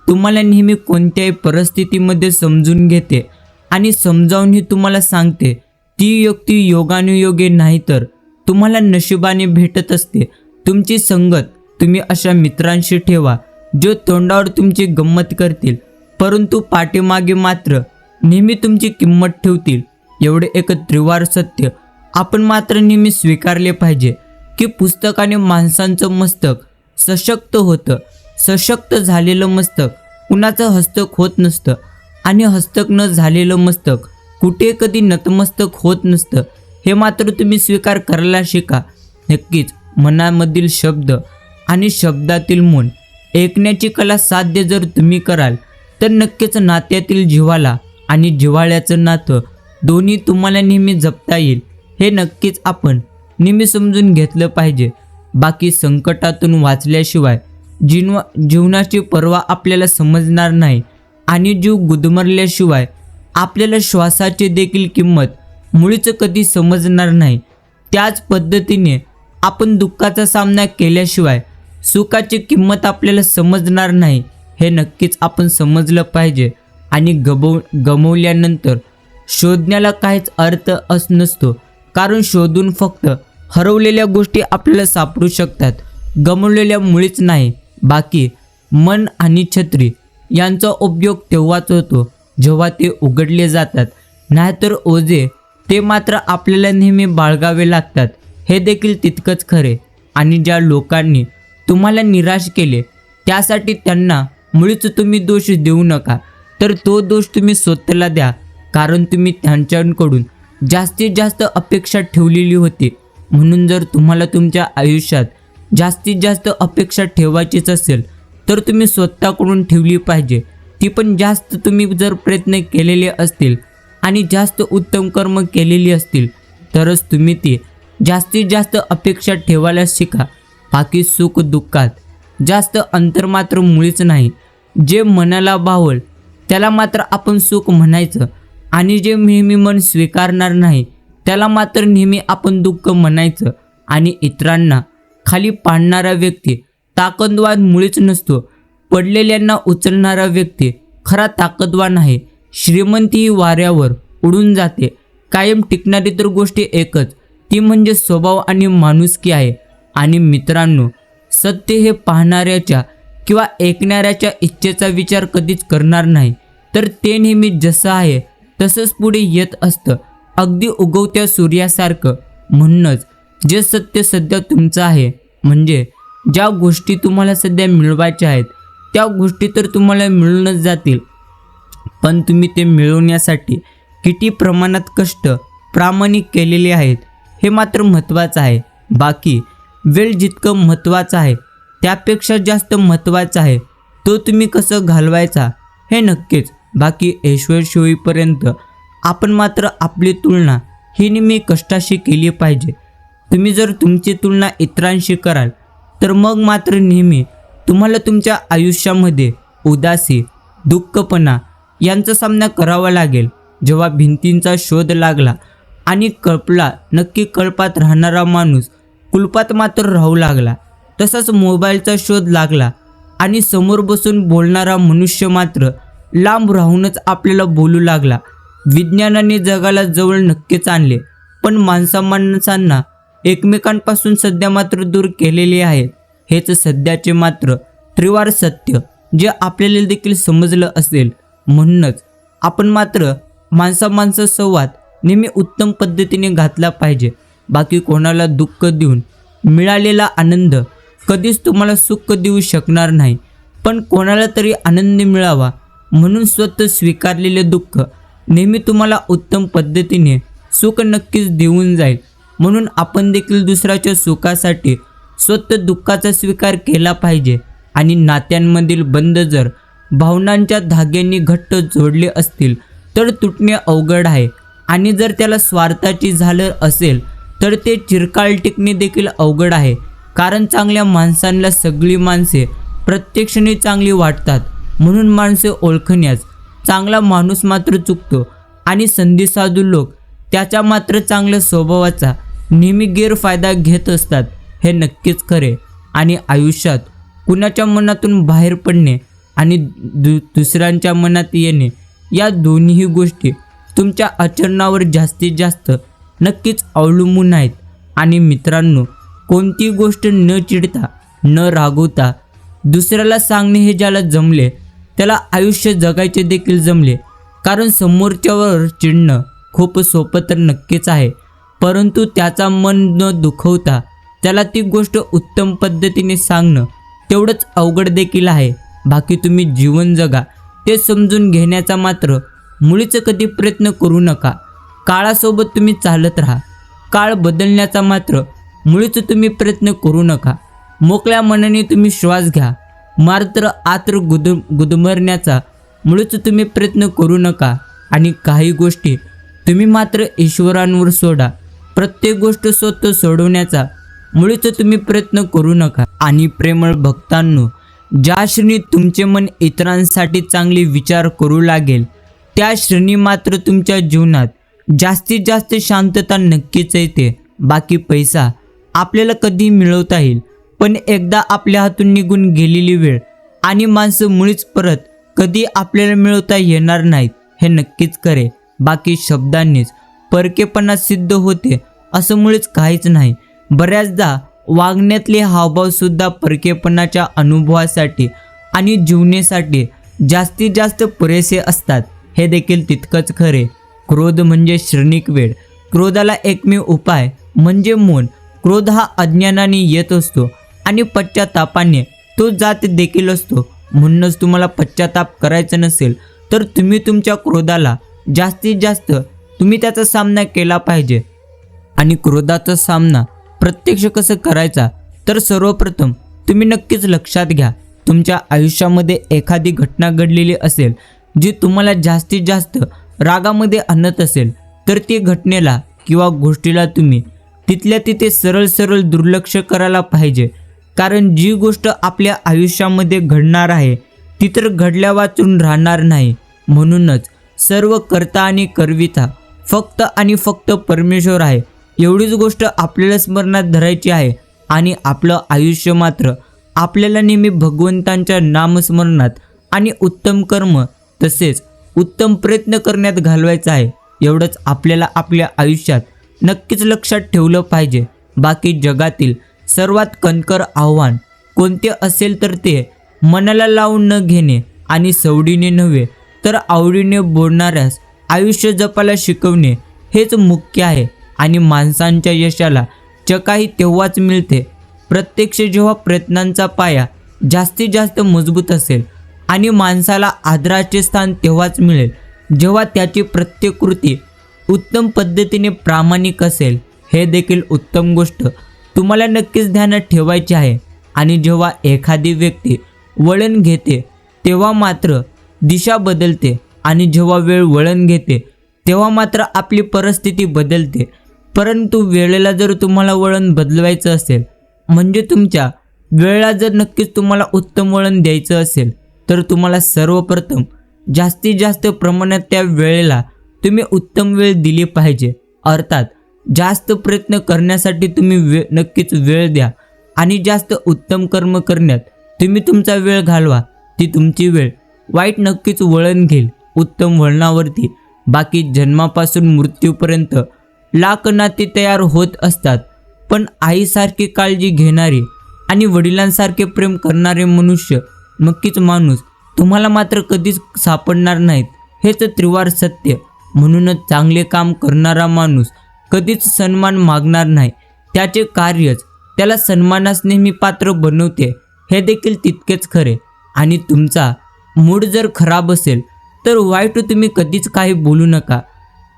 तुम्हाला नेहमी कोणत्याही परिस्थितीमध्ये समजून घेते आणि समजावूनही तुम्हाला सांगते ती व्यक्ती योगानुयोगे नाही तर तुम्हाला नशिबाने भेटत असते. तुमची संगत तुम्ही अशा मित्रांशी ठेवा जो तोंडावर तुमची गंमत करतील परंतु पाठीमागे मात्र नेहमी तुमची किंमत ठेवतील. एवढे एक त्रिवार सत्य आपण मात्र नेहमी स्वीकारले पाहिजे की पुस्तकाने माणसांचं मस्तक सशक्त होतं. सशक्त झालेलं मस्तक कुणाचं हस्तक होत नसतं आणि हस्तक न झालेलं मस्तक कुठे कधी नतमस्तक होत नसतं. हे मात्र तुम्ही स्वीकार करायला शिका. नक्कीच मनामधील शब्द आणि शब्दातील मन ऐकण्याची कला साध्य जर तुम्ही कराल तर नक्कीच नात्यातील जिव्हाळा आणि जिव्हाळ्याचं नातं दोन्ही तुम्हाला नेहमी जपता येईल. हे नक्कीच आपण नेहमी समजून घेतलं पाहिजे. बाकी संकटातून वाचल्याशिवाय जीवनाची पर्वा आपल्याला समजणार नाही आणि जीव गुदमरल्याशिवाय आपल्याला श्वासाची देखील किंमत मुळीच कधी समजणार नाही. त्याच पद्धतीने आपण दुःखाचा सामना केल्याशिवाय सुखाची किंमत आपल्याला समजणार नाही. हे नक्कीच आपण समजलं पाहिजे. आणि गमवल्यानंतर शोधण्याला काहीच अर्थ नसतो, कारण शोधून फक्त हरवलेल्या गोष्टी आपल्याला सापडू शकतात, गमवलेल्या मुळीच नाही. बाकी मन आणि छत्री यांचा उपयोग तेव्हाच होतो जेव्हा ते उघडले जातात, नाहीतर ओझे ते मात्र आपल्याला नेहमी बाळगावे लागतात. हे देखील तितकंच खरे. आणि ज्या लोकांनी तुम्हाला निराश केले त्यासाठी त्यांना मुळीच तुम्ही दोष देऊ नका, तर तो दोष तुम्ही स्वतःला द्या. कारण तुम्ही त्यांच्याकडून जास्तीत जास्त अपेक्षा ठेवलेली होती. म्हणून जर तुम्हाला तुमच्या आयुष्यात जास्तीत जास्त अपेक्षा ठेवायचीच असेल तर तुम्ही स्वतःकडून ठेवली पाहिजे. ती पण जास्त तुम्ही जर प्रयत्न केलेले असतील आणि जास्त उत्तम कर्म केलेली असतील तरच तुम्ही ती जास्तीत जास्त अपेक्षा ठेवायला शिका. बाकी सुख दुःखात जास्त अंतर मात्र मुळीच नाही. जे मनाला भावल त्याला मात्र आपण सुख म्हणायचं आणि जे नेहमी मन स्वीकारणार नाही त्याला मात्र नेहमी आपण दुःख म्हणायचं. आणि इतरांना खाली पाडणारा व्यक्ती ताकदवान मुळीच नसतो, पडलेल्यांना उचलणारा व्यक्ती खरा ताकदवान आहे. श्रीमंती ही वाऱ्यावर उडून जाते. कायम टिकणारी तर गोष्टी एकच, ती म्हणजे स्वभाव आणि माणुसकी आहे. आणि मित्रांनो, सत्य हे पाहणाऱ्याच्या किंवा ऐकणाऱ्याच्या इच्छेचा विचार कधीच करणार नाही, तर ते नेहमी जसं आहे तसंच पुढे येत असतं, अगदी उगवत्या सूर्यासारखं. म्हणूनच जे सत्य सध्या तुमचं आहे, म्हणजे ज्या गोष्टी तुम्हाला सध्या मिळवायच्या आहेत त्या गोष्टी तर तुम्हाला मिळूनच जातील, पण तुम्ही ते मिळवण्यासाठी किती प्रमाणात कष्ट प्रामाणिक केलेले आहेत हे मात्र महत्त्वाचं आहे. बाकी वेळ जितकं महत्त्वाचं आहे त्यापेक्षा जास्त महत्त्वाचं आहे तो तुम्ही कसं घालवायचा हे नक्कीच. बाकी ऐश्वर्य होईपर्यंत आपण मात्र आपली तुलना ही नेहमी कष्टाशी केली पाहिजे. तुम्ही जर तुमची तुलना इतरांशी कराल तर मग मात्र नेहमी तुम्हाला तुमच्या आयुष्यामध्ये उदासी, दुःखपणा यांचा सामना करावा लागेल. जेव्हा भिंतींचा शोध लागला आणि कळपला, नक्की कळपात राहणारा माणूस कुलपात मात्र राहू लागला. तसाच मोबाईलचा शोध लागला आणि समोर बसून बोलणारा मनुष्य मात्र लांब राहूनच आपल्याला बोलू लागला. विज्ञानाने जगाला जवळ नक्कीच आणले, पण माणसांना एकमेकांपासून सध्या मात्र दूर केलेले आहेत. हेच सध्याचे मात्र त्रिवार सत्य, जे आपल्याला देखील समजलं असेल. म्हणूनच आपण मात्र माणसा संवाद नेहमी उत्तम पद्धतीने घातला पाहिजे. बाकी कोणाला दुःख देऊन मिळालेला आनंद कधीच तुम्हाला सुख देऊ शकणार नाही, पण कोणाला तरी आनंद मिळावा म्हणून स्वतः स्वीकारलेले दुःख नेहमी तुम्हाला उत्तम पद्धतीने सुख नक्कीच देऊन जाईल. म्हणून आपण देखील दुसऱ्याच्या सुखासाठी स्वतः दुःखाचा स्वीकार केला पाहिजे. आणि नात्यांमधील बंध जर भावनांच्या धाग्यांनी घट्ट जोडले असतील तर तुटणे अवघड आहे, आणि जर त्याला स्वार्थाची झालर असेल तर ते चिरकाल टिकणे देखील अवघड आहे. कारण चांगल्या माणसांना सगळी माणसे प्रत्यक्षाने चांगली वाटतात, म्हणून माणसे ओळखण्यास चांगला माणूस मात्र चुकतो, आणि संधीसाधू लोक त्याच्या मात्र चांगल्या स्वभावाचा नेहमी गैरफायदा घेत असतात. हे नक्कीच खरे. आणि आयुष्यात कुणाच्या मनातून बाहेर पडणे आणि दुसऱ्यांच्या मनात येणे या दोन्ही गोष्टी तुमच्या आचरणावर जास्तीत जास्त नक्कीच अवलंबून आहेत. आणि मित्रांनो, कोणती गोष्ट न चिडता न रागवता दुसऱ्याला सांगणे हे ज्याला जमले त्याला आयुष्य जगायचे देखील जमले. कारण समोरच्यावर चिडणं खूप सोपं तर नक्कीच आहे, परंतु त्याचा मन न दुखवता त्याला ती गोष्ट उत्तम पद्धतीने सांगणं तेवढंच अवघड देखील आहे. बाकी तुम्ही जीवन जगा ते समजून घेण्याचा मात्र मुळीच कधी प्रयत्न करू नका. काळासोबत तुम्ही चालत राहा. काळ बदलण्याचा मात्र मुळीच तुम्ही प्रयत्न करू नका. मोकळ्या मनाने तुम्ही श्वास घ्या, मात्र आत्र गुदमरण्याचा मुळीच तुम्ही प्रयत्न करू नका. आणि काही गोष्टी तुम्ही मात्र ईश्वरांवर सोडा. प्रत्येक गोष्ट स्वतः सोडवण्याचा मुळीच तुम्ही प्रयत्न करू नका. आणि प्रेमळ भक्तांनो, ज्या क्षणी तुमचे मन इतरांसाठी चांगले विचार करू लागेल त्या क्षणी मात्र तुमच्या जीवनात जास्तीत जास्त शांतता नक्कीच येते. बाकी पैसा आपल्याला कधी मिळवता येईल, पण एकदा आपल्या हातून निघून गेलेली वेळ आणि माणसं मुळीच परत कधी आपल्याला मिळवता येणार नाहीत, हे नक्कीच खरे. बाकी शब्दांनीच परकेपणा सिद्ध होते असं मुळीच काहीच नाही. बऱ्याचदा वागण्यातले हावभावसुद्धा परकेपणाच्या अनुभवासाठी आणि जीवनासाठी जास्तीत जास्त पुरेसे असतात, हे देखील तितकंच खरे. क्रोध म्हणजे क्षणिक वेळ. क्रोधाला एकमेव उपाय म्हणजे मौन. क्रोध हा अज्ञानाने येत असतो आणि पश्चातापाने तो जात देखील असतो. म्हणूनच तुम्हाला पश्चाताप करायचा नसेल तर तुम्ही तुमच्या क्रोधाला जास्तीत जास्त तुम्ही त्याचा सामना केला पाहिजे. आणि क्रोधाचा सामना प्रत्यक्ष कसं करायचा, तर सर्वप्रथम तुम्ही नक्कीच लक्षात घ्या, तुमच्या आयुष्यामध्ये एखादी घटना घडलेली असेल जी तुम्हाला जास्तीत जास्त रागामध्ये आणत असेल, तर ती घटनेला किंवा गोष्टीला तुम्ही तिथल्या तिथे सरळ दुर्लक्ष करायला पाहिजे. कारण जी गोष्ट आपल्या आयुष्यामध्ये घडणार आहे ती तर घडल्या वाचून राहणार नाही. म्हणूनच सर्व कर्ता आणि करविता फक्त आणि फक्त परमेश्वर आहे, एवढीच गोष्ट आपल्याला स्मरणात धरायची आहे. आणि आपलं आयुष्य मात्र आपल्याला नेहमी भगवंतांच्या नामस्मरणात आणि उत्तम कर्म तसेच उत्तम प्रयत्न करण्यात घालवायचा आहे. एवढंच आपल्याला आपल्या आयुष्यात नक्कीच लक्षात ठेवलं पाहिजे. बाकी जगातील सर्वात कणकर आव्हान कोणते असेल तर ते मनाला लावून न घेणे आणि सवडीने नव्हे तर आवडीने बोलणाऱ्यास आयुष्य जपायला शिकवणे हेच मुख्य आहे. आणि माणसांच्या यशाला चकाही तेव्हाच मिळते प्रत्यक्ष जेव्हा प्रयत्नांचा पाया जास्तीत जास्त मजबूत असेल आणि माणसाला आदराचे स्थान तेव्हाच मिळेल जेव्हा त्याची प्रत्येक कृती उत्तम पद्धतीने प्रामाणिक असेल. हे देखील उत्तम गोष्ट तुम्हाला नक्कीच ध्यानात ठेवायची आहे. आणि जेव्हा एखादी व्यक्ती वळण घेते तेव्हा मात्र दिशा बदलते आणि जेव्हा वेळ वळण घेते तेव्हा मात्र आपली परिस्थिती बदलते. परंतु वेळेला जर तुम्हाला वळण बदलवायचं असेल म्हणजे तुमच्या वेळेला जर नक्कीच तुम्हाला उत्तम वळण द्यायचं असेल तर तुम्हाला सर्वप्रथम जास्तीत जास्त प्रमाणात त्या वेळेला तुम्ही उत्तम वेळ दिली पाहिजे. अर्थात जास्त प्रयत्न करण्यासाठी तुम्ही नक्कीच वेळ द्या आणि जास्त उत्तम कर्म करण्यात तुम्ही तुमचा वेळ घालवा. ती तुमची वेळ वाईट नक्कीच वळण घेईल उत्तम वळणावरती. बाकी जन्मापासून मृत्यूपर्यंत लाख नाती तयार होत असतात, पण आईसारखी काळजी घेणारी आणि वडिलांसारखे प्रेम करणारे मनुष्य नक्कीच माणूस तुम्हाला मात्र कधीच सापडणार नाहीत. हेच त्रिवार सत्य. म्हणूनच चांगले काम करणारा माणूस कधीच सन्मान मागणार नाही. त्याचे कार्यच त्याला सन्मानास नेहमी पात्र बनवते हे देखील तितकेच खरे. आणि तुमचा मूड जर खराब असेल तर वाईट तुम्ही कधीच काही बोलू नका,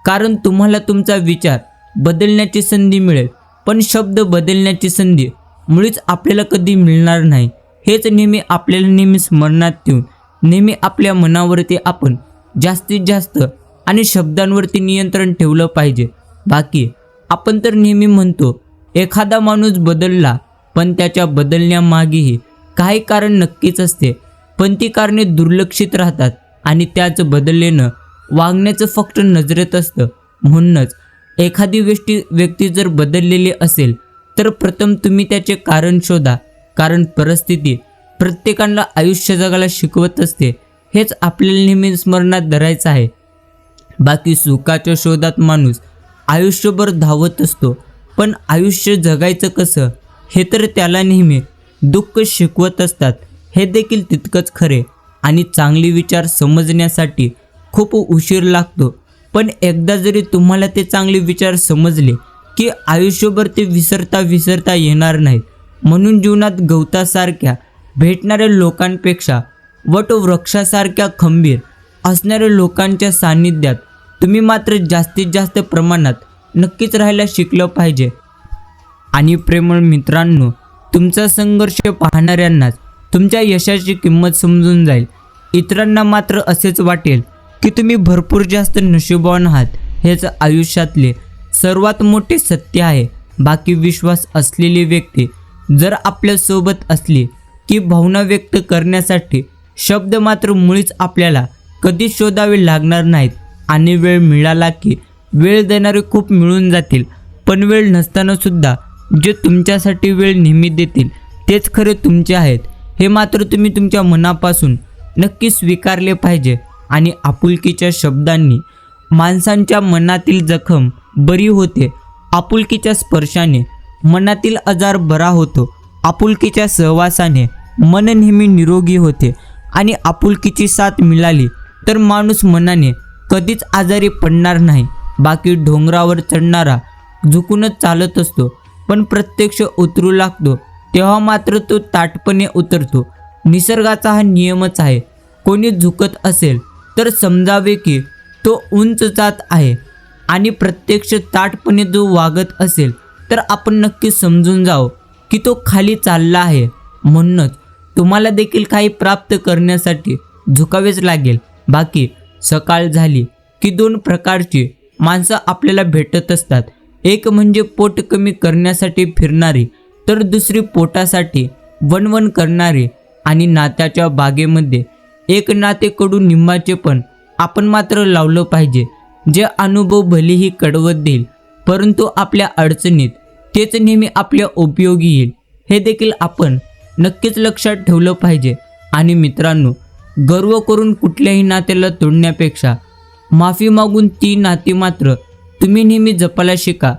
कारण तुम्हाला तुमचा विचार बदलण्याची संधी मिळेल पण शब्द बदलण्याची संधी मुळीच आपल्याला कधी मिळणार नाही. हेच नेहमी आपल्याला नेहमी स्मरणात ठेवून नेहमी आपल्या मनावरती आपण जास्तीत जास्त आणि शब्दांवरती नियंत्रण ठेवलं पाहिजे. बाकी आपण तर नेहमी म्हणतो एखादा माणूस बदलला, पण त्याच्या बदलण्यामागेही काही कारण नक्कीच असते, पण ती कारणे दुर्लक्षित राहतात आणि त्याच बदललेलं वागण्याचं फक्त नजरेत असतं. म्हणूनच एखादी व्यक्ती जर बदललेली असेल तर प्रथम तुम्ही त्याचे कारण शोधा, कारण परिस्थिती प्रत्येकाला आयुष्य जगायला शिकवत असते. हेच आपल्याला नेहमी स्मरणात धरायचं आहे. बाकी सुखाच्या शोधात माणूस आयुष्यभर धावत असतो, पण आयुष्य जगायचं कसं हे तर त्याला नेहमी दुःख शिकवत असतात. हे देखील तितकंच खरे. आणि चांगले विचार समजण्यासाठी खूप उशीर लागतो, पण एकदा जरी तुम्हाला ते चांगले विचार समजले की आयुष्यभर ते विसरता येणार नाहीत. म्हणून जीवनात गवतासारख्या भेटणाऱ्या लोकांपेक्षा वटवृक्षासारख्या खंबीर असणाऱ्या लोकांच्या सान्निध्यात तुम्ही मात्र जास्तीत जास्त प्रमाणात नक्कीच राहायला शिकलं पाहिजे. आणि प्रेमळ मित्रांनो, तुमचा संघर्ष पाहणाऱ्यांनाच तुमच्या यशाची किंमत समजून जाईल. इतरांना मात्र असेच वाटेल की तुम्ही भरपूर जास्त नशीबवान आहात. हेच आयुष्यातले सर्वात मोठे सत्य आहे. बाकी विश्वास असलेली व्यक्ती जर आपल्यासोबत असली की भावना व्यक्त करण्यासाठी शब्द मात्र मुळीच आपल्याला कधीच शोधावे लागणार नाहीत. आणि वेळ मिळाला की वेळ देणारे खूप मिळून जातील, पण वेळ नसताना सुद्धा जे तुमच्यासाठी वेळ नेहमी देतील तेच खरे तुमचे आहेत. हे मात्र तुम्ही तुमच्या मनापासून नक्की स्वीकारले पाहिजे. आणि आपुलकीच्या शब्दांनी माणसांच्या मनातील जखम बरी होते. आपुलकीच्या स्पर्शाने मनातील आजार बरा होतो. आपुलकीच्या सहवासाने मन नेहमी निरोगी होते. आणि आपुलकीची साथ मिळाली तर माणूस मनाने कधीच आजारी पडणार नाही. बाकी डोंगरावर चढणारा झुकूनच चालत असतो, पण प्रत्यक्ष उतरू लागतो तेव्हा मात्र तो ताठपणे उतरतो. निसर्गाचा हा नियमच आहे. कोणी झुकत असेल तर समजावे की तो उंच जात आहे, आणि प्रत्यक्ष ताठपणे जो वागत असेल तर आपण नक्की समजून जावं की तो खाली चालला आहे. म्हणूनच तुम्हाला देखील काही प्राप्त करण्यासाठी झुकावेच लागेल. बाकी सकाळ झाली की दोन प्रकारची माणसं आपल्याला भेटत असतात. एक म्हणजे पोट कमी करण्यासाठी फिरणारी, तर दुसरी पोटासाठी वणवण करणारी. आणि नात्याच्या बागेमध्ये एक नाते कडू निंबाचे पण आपण मात्र लावलं पाहिजे, जे अनुभव भलेही कडवत देईल परंतु आपल्या अडचणीत तेच नेहमी आपल्या उपयोगी येईल. हे देखील आपण नक्कीच लक्षात ठेवलं पाहिजे. आणि मित्रांनो, गर्व करून कुठल्याही नात्याला तोडण्यापेक्षा माफी मागून ती नाती मात्र तुम्ही नेहमी जपायला शिका.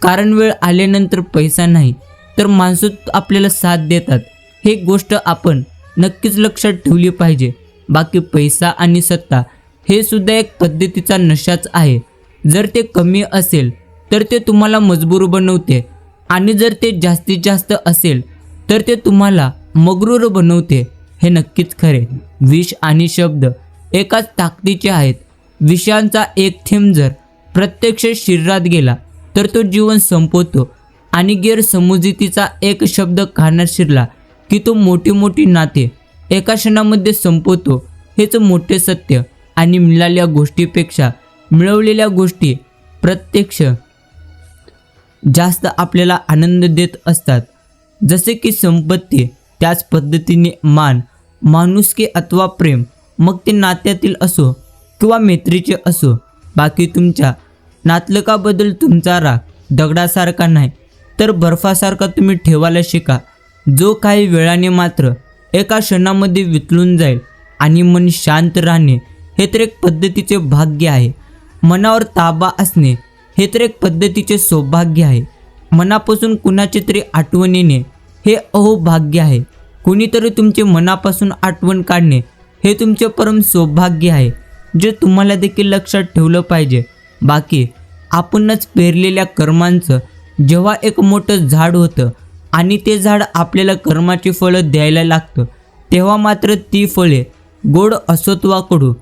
कारण वेळ आल्यानंतर पैसा नाही तर माणसं आपल्याला साथ देतात, हे गोष्ट आपण नक्कीच लक्षात ठेवली पाहिजे. बाकी पैसा आणि सत्ता हे सुद्धा एक पद्धतीचा नशाच आहे. जर ते कमी असेल तर ते तुम्हाला मजबूर बनवते आणि जर ते जास्तीत जास्त असेल तर ते तुम्हाला मगरूर बनवते. हे नक्कीच खरे. विष आणि शब्द एकाच ताकदीचे आहेत. विषांचा एक थेंब जर प्रत्यक्ष शरीरात गेला तर तो जीवन संपवतो आणि गैरसमजुतीचा एक शब्द कानात शिरला की तो मोठी मोठी नाते एका क्षणामध्ये संपवतो. हेच मोठे सत्य. आणि मिळालेल्या गोष्टीपेक्षा मिळवलेल्या गोष्टी प्रत्यक्ष जास्त आपल्याला आनंद देत असतात. जसे की संपत्ती, त्याच पद्धतीने मान, माणुसकी अथवा प्रेम, मग ते नात्यातील असो किंवा मैत्रीचे असो. बाकी तुमच्या नातलकाबद्दल तुमचा राग दगडासारखा नाही तर बर्फासारखा तुम्ही ठेवायला शिका, जो काही वेळाने मात्र एका क्षणामध्ये वितळून जाईल. आणि मन शांत राहणे हे तर एक पद्धतीचे भाग्य आहे. मनावर ताबा असणे हे तर एक पद्धतीचे सौभाग्य आहे. मनापासून कुणाची तरी आठवण येणे हे अहोभाग्य आहे. कुणीतरी तुमचे मनापासून आठवण काढणे हे तुमचे परम सौभाग्य आहे, जे तुम्हाला देखील लक्षात ठेवलं पाहिजे. बाकी आपणच पेरलेल्या कर्मांचं जेव्हा एक मोठं झाड होतं आणि ते झाड आपल्याला कर्माची फळं द्यायला लागतं, तेव्हा मात्र ती फळे गोड असोत वा कडू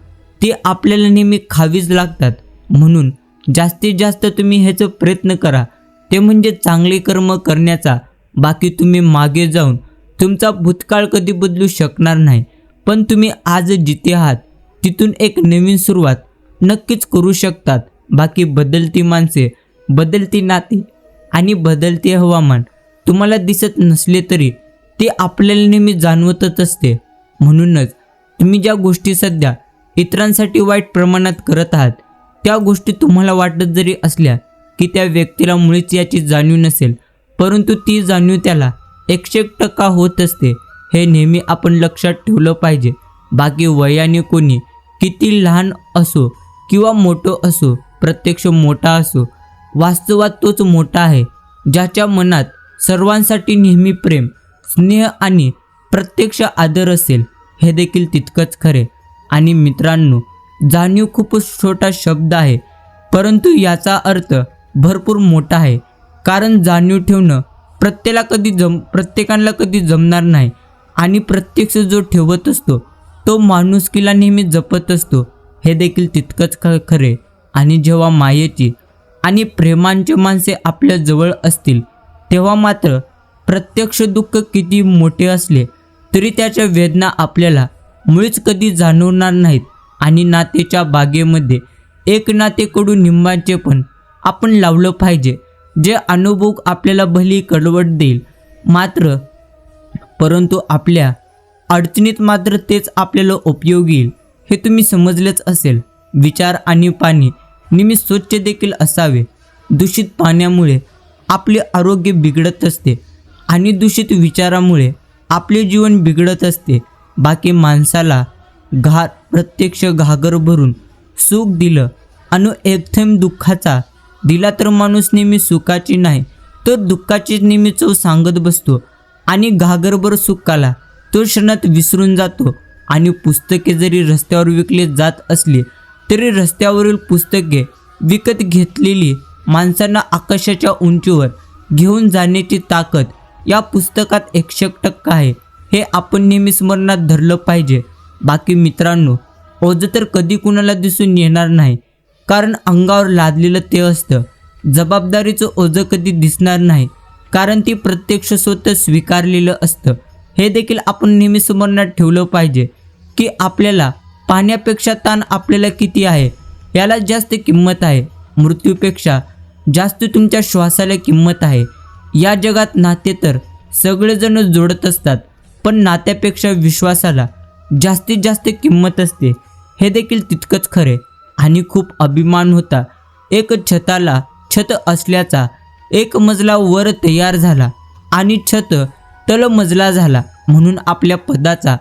ती आपल्याला नेहमी खावीच लागतात. म्हणून जास्तीत जास्त तुम्ही ह्याचा प्रयत्न करा, ते म्हणजे चांगले कर्म करण्याचा. बाकी तुम्ही मागे जाऊन तुमचा भूतकाळ कधी बदलू शकणार नाही, पण तुम्ही आज जिथे आहात तिथून एक नवीन सुरुवात नक्कीच करू शकतात. बाकी बदलती माणसे, बदलती नाती आणि बदलते हवामान तुम्हाला दिसत नसले तरी ते आपल्याला नेहमी जाणवतच असते. म्हणूनच तुम्ही ज्या गोष्टी सध्या इतरांसाठी वाईट प्रमाणात करत आहात, त्या गोष्टी तुम्हाला वाटत जरी असल्या की त्या व्यक्तीला मुळीच याची जाणीव नसेल, परंतु ती जाणीव त्याला 100% होत असते. हे नेहमी आपण लक्षात ठेवलं पाहिजे. बाकी वयाने कोणी किती लहान असो किंवा मोठं असो, प्रत्यक्ष मोठा असो, वास्तवात तोच मोठा आहे, ज्याच्या मनात सर्वांसाठी नेहमी प्रेम, स्नेह आणि प्रत्यक्ष आदर असेल. हे देखील तितकंच खरे. आणि मित्रांनो, जाणीव खूप छोटा शब्द आहे, परंतु याचा अर्थ भरपूर मोठा आहे. कारण जाणीव ठेवणं प्रत्येकाला कधी जमणार नाही. आणि प्रत्यक्ष जो ठेवत असतो तो माणुसकीला नेहमी जपत असतो. हे देखील तितकंच खरे. आणि जेव्हा मायेची आणि प्रेमांचे माणसे आपल्या जवळ असतील तेव्हा मात्र प्रत्यक्ष दुःख किती मोठे असले तरी त्याच्या वेदना आपल्याला मुळीच कधी जाणवणार नाहीत. आणि नातेच्या बागेमध्ये एक नातेकडून निंबाचे पण आपण लावलं पाहिजे, जे अनुभव आपल्याला भली कडवट देईल मात्र, परंतु आपल्या अडचणीत मात्र तेच आपल्याला उपयोगी येईल. हे तुम्ही समजलेच असेल. विचार आणि पाणी नेहमी स्वच्छ देखील असावे. दूषित पाण्यामुळे आपले आरोग्य बिघडत असते आणि दूषित विचारामुळे आपले जीवन बिघडत असते. बाकी माणसाला प्रत्यक्ष घागर भरून सुख दिलं आणि एक थेंब दुःखाचा दिला तर माणूस नेहमी सुखाची नाही तर दुःखाची नेहमी चव सांगत बसतो. आणि घागरभर सुखाला तो क्षणात विसरून जातो. आणि पुस्तके जरी रस्त्यावर विकले जात असली तरी रस्त्यावरील पुस्तके विकत घेतलेली माणसांना आकाशाच्या उंचीवर घेऊन जाण्याची ताकद या पुस्तकात 100% आहे. हे आपण नेहमी स्मरणात धरलं पाहिजे. बाकी मित्रांनो, ओझं तर कधी कुणाला दिसून येणार नाही, कारण अंगावर लादलेलं ते असतं. जबाबदारीचं ओझं कधी दिसणार नाही, कारण ती प्रत्यक्ष स्वतः स्वीकारलेलं असतं. हे देखील आपण नेहमी स्मरणात ठेवलं पाहिजे की आपल्याला पाण्यापेक्षा ताण आपल्याला किती आहे याला जास्त किंमत आहे. मृत्यूपेक्षा जास्त तुमच्या श्वासाला किंमत आहे. या जगात नाते तर सगळेजण जोडत असतात, पण नात्यापेक्षा विश्वासाला जास्तीत जास्त किंमत असते. हे देखील तितकंच खरे. आणि खूप अभिमान होता एक छत असल्याचा. एक मजला वर तयार झाला आणि छत तळमजला झाला. म्हणून आपल्या पदाचा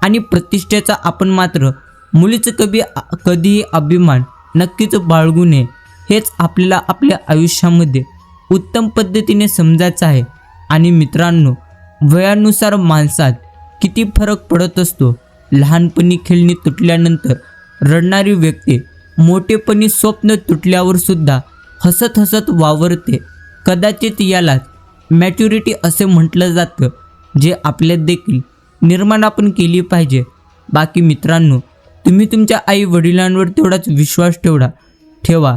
आणि प्रतिष्ठेचा आपण मात्र मुलीचं कधीही अभिमान नक्कीच बाळगू नये. हेच आपल्याला आपल्या आयुष्यामध्ये उत्तम पद्धतीने समजायचं आहे. आणि मित्रांनो, वयानुसार माणसात किती फरक पडत असतो. लहानपणी खेळणी तुटल्यानंतर रडणारी व्यक्ती मोठेपणी स्वप्न तुटल्यावर सुद्धा हसत हसत वावरते. कदाचित यालाच मॅच्युरिटी असे म्हटलं जातं, जे आपल्यात देखील निर्माण आपण केली पाहिजे. बाकी मित्रांनो, तुम्ही तुमच्या आई वडिलांवर तेवढाच विश्वास ठेवा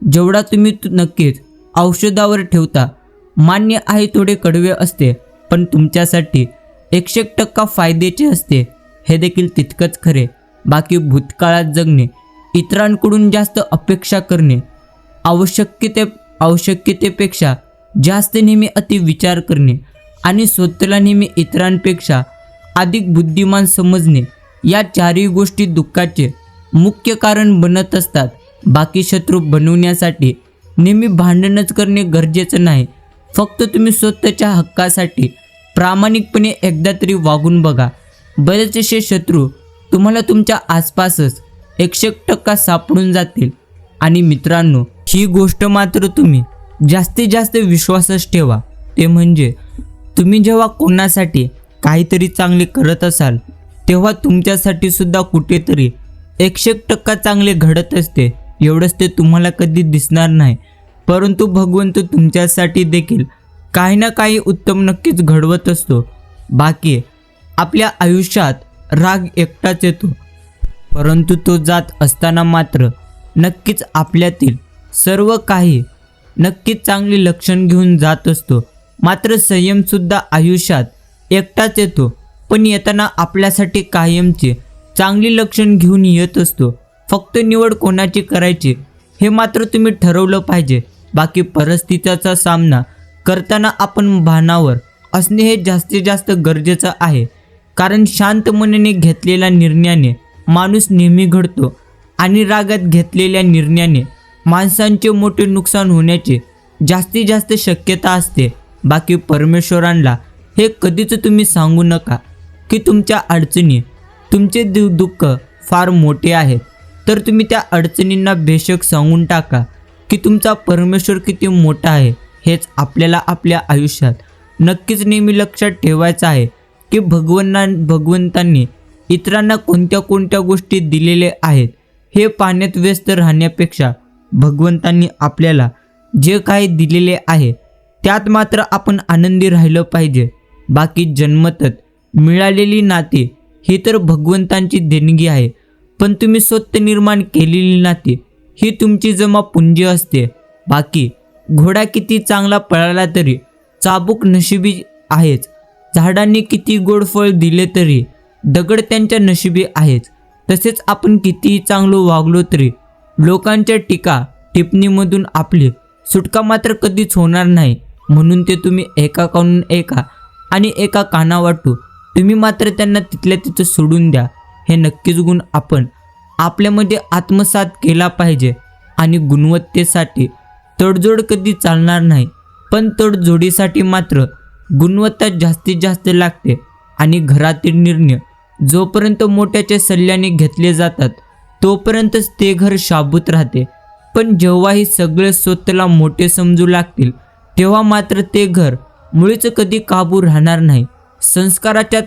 जेवढा तुम्ही नक्कीच औषधावर ठेवता. मान्य आहे थोडे कडवे असते, पण तुमच्यासाठी 100% फायद्याचे असते, हे देखील तितकंच खरे. बाकी भूतकाळात जगणे, इतरांकडून जास्त अपेक्षा करणे, आवश्यकतेपेक्षा जास्त नेहमी अति विचार करणे आणि स्वतःला नेहमी इतरांपेक्षा अधिक बुद्धिमान समजणे, या चारही गोष्टी दुःखाचे मुख्य कारण बनत असतात. बाकी शत्रू बनवण्यासाठी नेहमी भांडणच करणे गरजेचं नाही. फक्त तुम्ही स्वतःच्या हक्कासाठी प्रामाणिकपणे एकदा तरी वागून बघा. बरेचसे शत्रू तुम्हाला तुमच्या आसपासच 100% सापडून जातील. आणि मित्रांनो, ही गोष्ट मात्र तुम्ही जास्तीत जास्त विश्वासच ठेवा. ते म्हणजे तुम्ही जेव्हा कोणासाठी काहीतरी चांगले करत असाल, तेव्हा तुमच्यासाठी सुद्धा कुठेतरी 100% चांगले घडत असते. एवढंच ते तुम्हाला कधी दिसणार नाही, परंतु भगवंत तुमच्यासाठी देखील काही ना काही उत्तम नक्कीच घडवत असतो. बाकी आपल्या आयुष्यात राग एकटाच येतो, परंतु तो जात असताना मात्र नक्कीच आपल्यातील सर्व काही नक्कीच चांगले लक्षण घेऊन जात असतो. मात्र संयमसुद्धा आयुष्यात एकटाच येतो, पण येताना आपल्यासाठी कायमचे चांगली लक्षण घेऊन येत असतो. फक्त निवड कोणाची करायची हे मात्र तुम्ही ठरवलं पाहिजे. बाकी परिस्थितीचा सामना करताना आपण भानावर असणे हे जास्तीत जास्त गरजेचं आहे. कारण शांत मनाने घेतलेल्या निर्णयाने माणूस नेहमी घडतो आणि रागात घेतलेल्या निर्णयाने माणसांचे मोठे नुकसान होण्याची जास्तीत जास्त शक्यता असते. बाकी परमेश्वरांना हे कधीच तुम्ही सांगू नका की तुमच्या अडचणी, तुमचे दुःख फार मोठे आहेत. तर तुम्ही त्या अडचणींना बेशक सांगून टाका की तुमचा परमेश्वर किती मोठा आहे. हेच आपल्याला आपल्या आयुष्यात नक्कीच नेहमी लक्षात ठेवायचं आहे की भगवंतांनी इतरांना कोणत्या कोणत्या गोष्टी दिलेल्या आहेत हे पाहण्यात व्यस्त राहण्यापेक्षा भगवंतांनी आपल्याला जे काही दिलेले आहे त्यात मात्र आपण आनंदी राहिलं पाहिजे. बाकी जन्मतच मिळालेली नाती ही तर भगवंतांची देणगी आहे, पण तुम्ही स्वतः निर्माण केलेली नाती ही तुमची जमा पुंजी असते. बाकी घोडा किती चांगला पळाला तरी चाबूक नशिबी आहेच. झाडांनी किती गोड फळ दिले तरी दगड त्यांच्या नशिबी आहेच. तसेच आपण कितीही चांगलो वागलो तरी लोकांच्या टीका टिप्पणीमधून आपली सुटका मात्र कधीच होणार नाही. म्हणून ते तुम्ही एका कानावाटू तुम्ही मात्र त्यांना तिथल्या तिथं सोडून द्या. हे नक्कीच गुण आपण आपल्यामध्ये आत्मसात केला पाहिजे. आणि गुणवत्तेसाठी तडजोड कधी चालणार नाही, पण तडजोडीसाठी मात्र गुणवत्ता जास्तीत जास्त लागते. आणि घरातील निर्णय जोपर्यंत मोठ्याच्या सल्ल्याने घेतले जातात तोपर्यंतच ते घर शाबूत राहते. पण जेव्हाही सगळे स्वतःला मोठे समजू लागतील तेव्हा मात्र ते घर मुळीच कधी काबू राहणार नाही. संस्काराच्या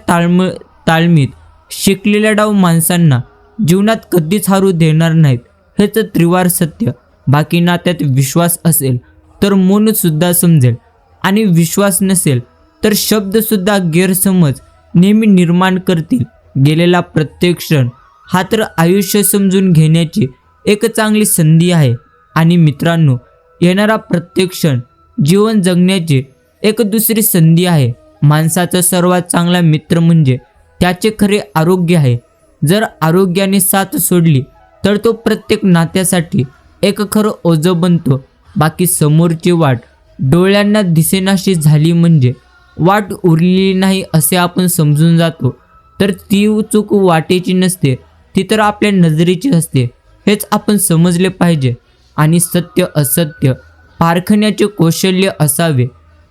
ताळमीत शिकलेल्या डाव माणसांना जीवनात कधीच हारू देणार नाहीत. हेच त्रिवार सत्य. बाकी नात्यात विश्वास असेल तर मन सुद्धा समजेल, आणि विश्वास नसेल तर शब्दसुद्धा गैरसमज नेहमी निर्माण करतील. गेलेला प्रत्येक क्षण हा तर आयुष्य समजून घेण्याची एक चांगली संधी आहे. आणि मित्रांनो, येणारा प्रत्येक क्षण जीवन जगण्याची एक दुसरी संधी आहे. माणसाचा सर्वात चांगला मित्र म्हणजे त्याचे खरे आरोग्य आहे. जर आरोग्याने साथ सोडली तर तो प्रत्येक नात्यासाठी एक खरं ओझं बनतो. बाकी समोरची वाट डोळ्यांना दिसेनाशी झाली म्हणजे वाट उरलेली नाही असे आपण समजून जातो. तर ती चूक वाटेची नसते, ती तर आपल्या नजरेची असते. हेच आपण समजले पाहिजे. आणि सत्य असत्य पारखण्याचे कौशल्य असावे.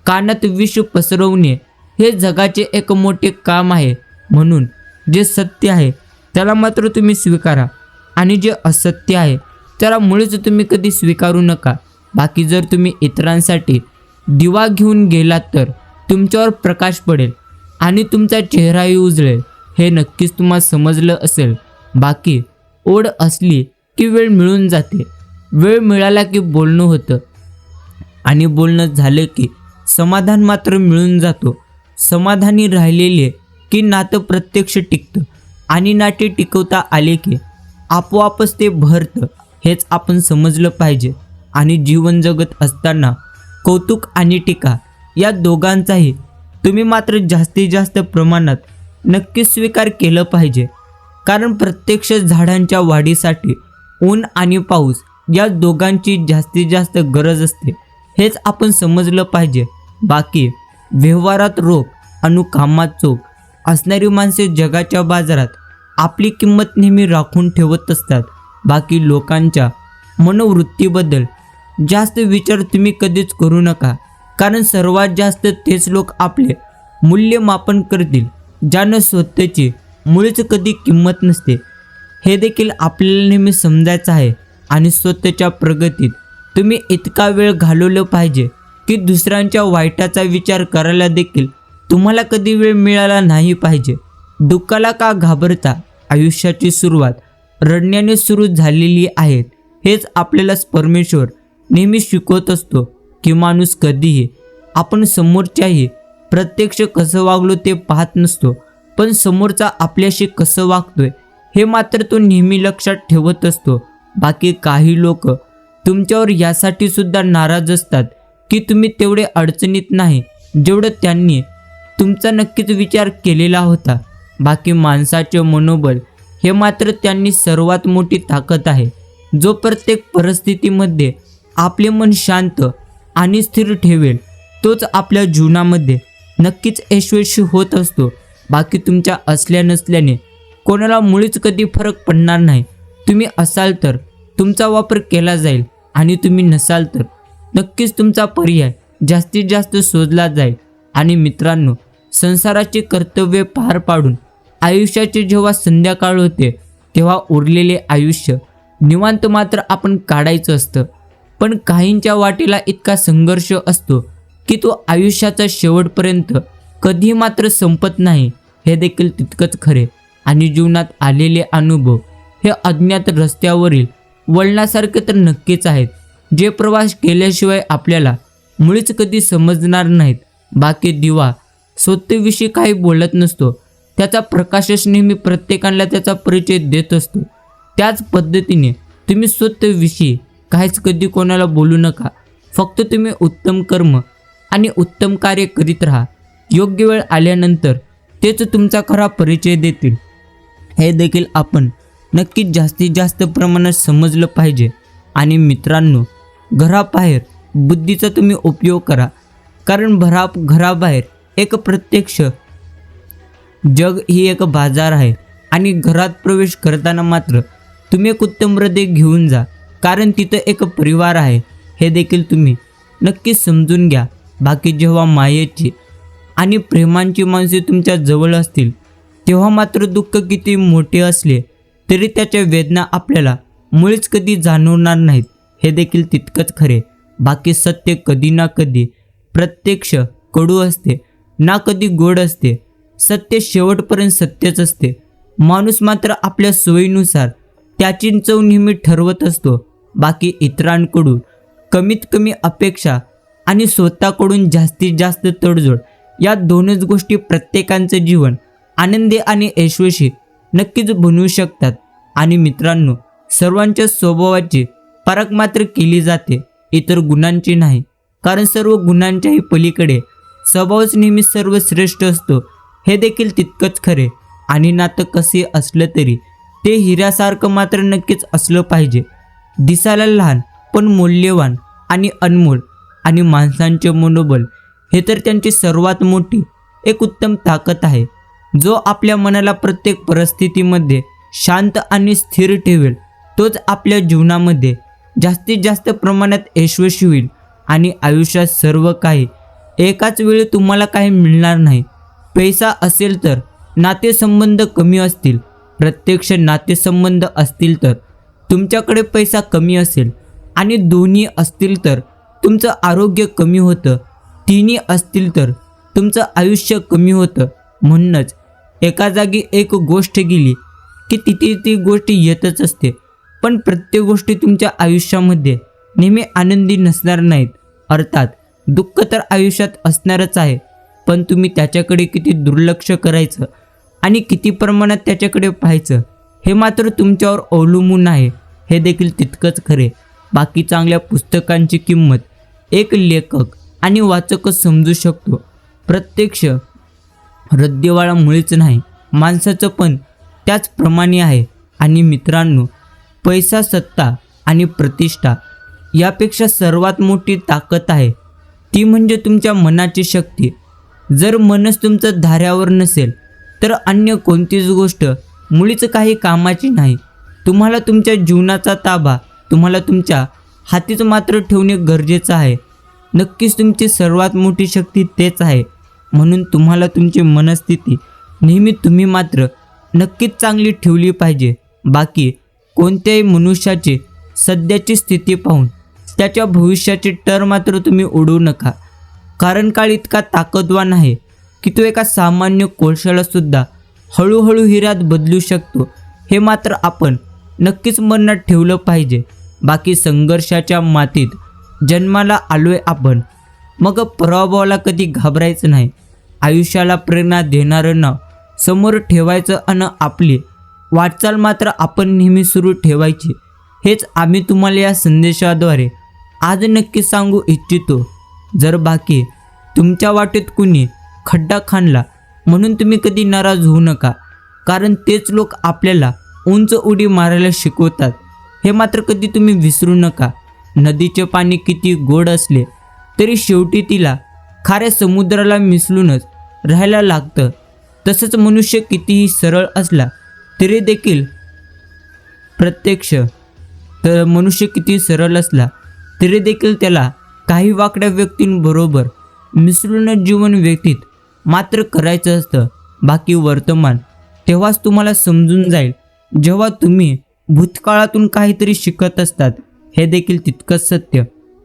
कानात विष पसरवणे हे जगाचे एक मोठे काम आहे. म्हणून जे सत्य आहे त्याला मात्र तुम्ही स्वीकारा आणि जे असत्य आहे त्याला मुळीच तुम्ही कधी स्वीकारू नका. बाकी जर तुम्ही इतरांसाठी दिवा घेऊन गेलात तर तुमच्यावर प्रकाश पडेल आणि तुमचा चेहराही उजळेल. हे नक्कीच तुम्हाला समजलं असेल. बाकी ओढ असली की वेळ मिळून जाते. वेळ मिळाला की बोलणं होतं आणि बोलणं झालं की समाधान मात्र मिळून जातो. समाधानी राहिलेले की नातं प्रत्यक्ष टिकतं आणि नाते टिकवता आले की आपोआपच ते भरतं. हेच आपण समजलं पाहिजे. आणि जीवन जगत असताना कौतुक आणि टीका या दोघांचाही तुम्ही मात्र जास्तीत जास्त प्रमाणात नक्कीच स्वीकार केलं पाहिजे. कारण प्रत्यक्ष झाडांच्या वाढीसाठी ऊन आणि पाऊस या दोघांची जास्तीत जास्त गरज असते. हेच आपण समजलं पाहिजे. बाकी व्यवहारात रोख आणि कामात चोख असणारी माणसे जगाच्या बाजारात आपली किंमत नेहमी राखून ठेवत असतात. बाकी लोकांच्या मनोवृत्तीबद्दल जास्त विचार तुम्ही कधीच करू नका. कारण सर्वात जास्त तेच लोक आपले मूल्यमापन करतील ज्यांना स्वतःची मुळीच कधी किंमत नसते. हे देखील आपल्याला नेहमी समजायचं आहे. आणि स्वतःच्या प्रगतीत तुम्ही इतका वेळ घालवलं पाहिजे की दुसऱ्यांच्या वाईटाचा विचार करायला देखील तुम्हाला कधी वेळ मिळाला नाही पाहिजे. दुःखाला का घाबरता? आयुष्याची सुरुवात रडण्याने सुरू झालेली आहे. हेच आपल्याला परमेश्वर नेहमी शिकवत असतो की माणूस कधीही आपण समोरच्याही प्रत्यक्ष कसं वागलो ते पाहत नसतो, पण समोरचा आपल्याशी कसं वागतोय हे मात्र तो नेहमी लक्षात ठेवत असतो. बाकी काही लोक तुमच्यावर यासाठी सुद्धा नाराज असतात की तुम्ही तेवढे अडचणीत नाही जेवढं त्यांनी तुमचा नक्कीच विचार केलेला होता. बाकी माणसाचे मनोबल हे मात्र त्यांनी सर्वात मोठी ताकद आहे. जो प्रत्येक परिस्थितीमध्ये आपले मन शांत आणि स्थिर ठेवेल तोच आपल्या जीवनामध्ये नक्कीच यशस्वी होत असतो. बाकी तुमच्या असल्या नसल्याने कोणाला मुळीच कधी फरक पडणार नाही. तुम्ही असाल तर तुमचा वापर केला जाईल आणि तुम्ही नसाल तर नक्कीच तुमचा पर्याय जास्तीत जास्त शोधला जाईल. आणि मित्रांनो, संसाराचे कर्तव्य पार पाडून आयुष्याचे जेव्हा संध्याकाळ होते तेव्हा उरलेले आयुष्य निवांत मात्र आपण काढायचं असतं. पण काहींच्या वाटेला इतका संघर्ष असतो की तो आयुष्याचा शेवटपर्यंत कधी मात्र संपत नाही. हे देखील तितकंच खरे. आणि जीवनात आलेले अनुभव हे अज्ञात रस्त्यावरील वळणासारखे तर नक्कीच आहेत, जे प्रवास केल्याशिवाय आपल्याला मुळीच कधी समजणार नाहीत. बाकी दिवा स्वतःविषयी काही बोलत नसतो, त्याचा प्रकाशच नेहमी प्रत्येकाला त्याचा परिचय देत असतो. त्याच पद्धतीने तुम्ही स्वतःविषयी काहीच कधी कोणाला बोलू नका. फक्त तुम्ही उत्तम कर्म आणि उत्तम कार्य करीत राहा. योग्य वेळ आल्यानंतर तेच तुमचा खरा परिचय देतील. हे देखील आपण नक्कीच जास्तीत जास्त प्रमाणात समजलं पाहिजे. आणि मित्रांनो, घराबाहेर बुद्धीचा तुम्ही उपयोग करा. कारण घराबाहेर एक प्रत्यक्ष जग ही एक बाजार आहे. आणि घरात प्रवेश करताना मात्र तुम्ही एक उत्तम हृदय घेऊन जा, कारण तिथं एक परिवार आहे. हे देखील तुम्ही नक्कीच समजून घ्या. बाकी जेव्हा मायेची आणि प्रेमांची माणसे तुमच्या जवळ असतील तेव्हा मात्र दुःख किती मोठे असले तरी त्याच्या वेदना आपल्याला मुळीच कधी जाणवणार नाहीत. हे देखील तितकंच खरे. बाकी सत्य कधी ना कधी प्रत्यक्ष कडू असते ना कधी गोड असते. सत्य शेवटपर्यंत सत्यच असते. माणूस मात्र आपल्या सोयीनुसार त्याची चव नेहमी ठरवत असतो. बाकी इतरांकडून कमीत कमी अपेक्षा आणि स्वतःकडून जास्तीत जास्त तडजोड या दोनच गोष्टी प्रत्येकाचं जीवन आनंदी आणि यशस्वी नक्कीच बनवू शकतात. आणि मित्रांनो, सर्वांच्या स्वभावाची परख मात्र केली जाते, इतर गुणांची नाही. कारण सर्व गुणांच्याही पलीकडे स्वभावच नेहमी सर्वश्रेष्ठ असतो. हे देखील तितकंच खरे. आणि नातं कसे असलं तरी ते हिऱ्यासारखं मात्र नक्कीच असलं पाहिजे. दिसायला लहान पण मौल्यवान आणि अनमोल. आणि माणसांचे मनोबल हे तर त्यांची सर्वात मोठी एक उत्तम ताकद आहे. जो आपल्या मनाला प्रत्येक परिस्थितीमध्ये शांत आणि स्थिर ठेवेल तोच आपल्या जीवनामध्ये जास्तीत जास्त प्रमाणात यशस्वी होईल. आणि आयुष्यात सर्व काही एकाच वेळी तुम्हाला काही मिळणार नाही. पैसा असेल तर नातेसंबंध कमी असतील, प्रत्यक्ष नातेसंबंध असतील तर तुमच्याकडे पैसा कमी असेल, आणि दोन्ही असतील तर तुमचं आरोग्य कमी होतं, तिन्ही असतील तर तुमचं आयुष्य कमी होतं. म्हणूनच एका जागी एक गोष्ट गेली की तिथे ती गोष्ट येतच असते. पण प्रत्येक गोष्टी तुमच्या आयुष्यामध्ये नेहमी आनंदी नसणार नाहीत. अर्थात दुःख तर आयुष्यात असणारच आहे, पण तुम्ही त्याच्याकडे किती दुर्लक्ष करायचं आणि किती प्रमाणात त्याच्याकडे पाहायचं हे मात्र तुमच्यावर अवलंबून आहे. हे देखील तितकंच खरे. बाकी चांगल्या पुस्तकांची किंमत एक लेखक आणि वाचकच समजू शकतो. प्रत्यक्ष रद्दीवाळा मुळीच नाही. माणसाचं पण त्याचप्रमाणे आहे. आणि मित्रांनो, पैसा, सत्ता आणि प्रतिष्ठा यापेक्षा सर्वात मोठी ताकद आहे ती म्हणजे तुमच्या मनाची शक्ती. जर मनच तुमचं धाऱ्यावर नसेल तर अन्य कोणतीच गोष्ट मुळीच काही कामाची नाही. तुम्हाला तुमच्या जीवनाचा ताबा तुम्हाला तुमच्या हातीच मात्र ठेवणे गरजेचं आहे. नक्कीच तुमची सर्वात मोठी शक्ती तेच आहे. म्हणून तुम्हाला तुमची मनस्थिती नेहमी तुम्ही मात्र नक्कीच चांगली ठेवली पाहिजे. बाकी कोणत्याही मनुष्याची सध्याची स्थिती पाहून त्याच्या भविष्याची टर मात्र तुम्ही उडवू नका. कारण काळ इतका ताकदवान आहे की तो एका सामान्य कोळशालासुद्धा हळूहळू हिऱ्यात बदलू शकतो. हे मात्र आपण नक्कीच मनात ठेवलं पाहिजे. बाकी संघर्षाच्या मातीत जन्माला आलोय आपण, मग पराभवाला कधी घाबरायचं नाही. आयुष्याला प्रेरणा देणारं नाव समोर ठेवायचं आणि आपली वाटचाल मात्र आपण नेहमी सुरू ठेवायची. हेच आम्ही तुम्हाला या संदेशाद्वारे आज नक्की सांगू इच्छितो. जर बाकी तुमच्या वाटेत कुणी खड्डा खणला म्हणून तुम्ही कधी नाराज होऊ नका, कारण तेच लोक आपल्याला उंच उडी मारायला शिकवतात हे मात्र कधी तुम्ही विसरू नका. नदीचे पाणी किती गोड असले तरी शेवटी तिला खाऱ्या समुद्राला मिसळूनच राहायला लागतं. तसंच मनुष्य कितीही सरळ असला तरी देखील मनुष्य किती सरळ असला तरी देखील त्याला काही वाकड्या व्यक्तींबरोबर मिसळूनच जीवन व्यतीत मात्र करायचं असतं. बाकी वर्तमान तेव्हाच तुम्हाला समजून जाईल जेव्हा तुम्ही भूतकाळातून काहीतरी शिकत असतात. हे देखील तितकंच सत्य.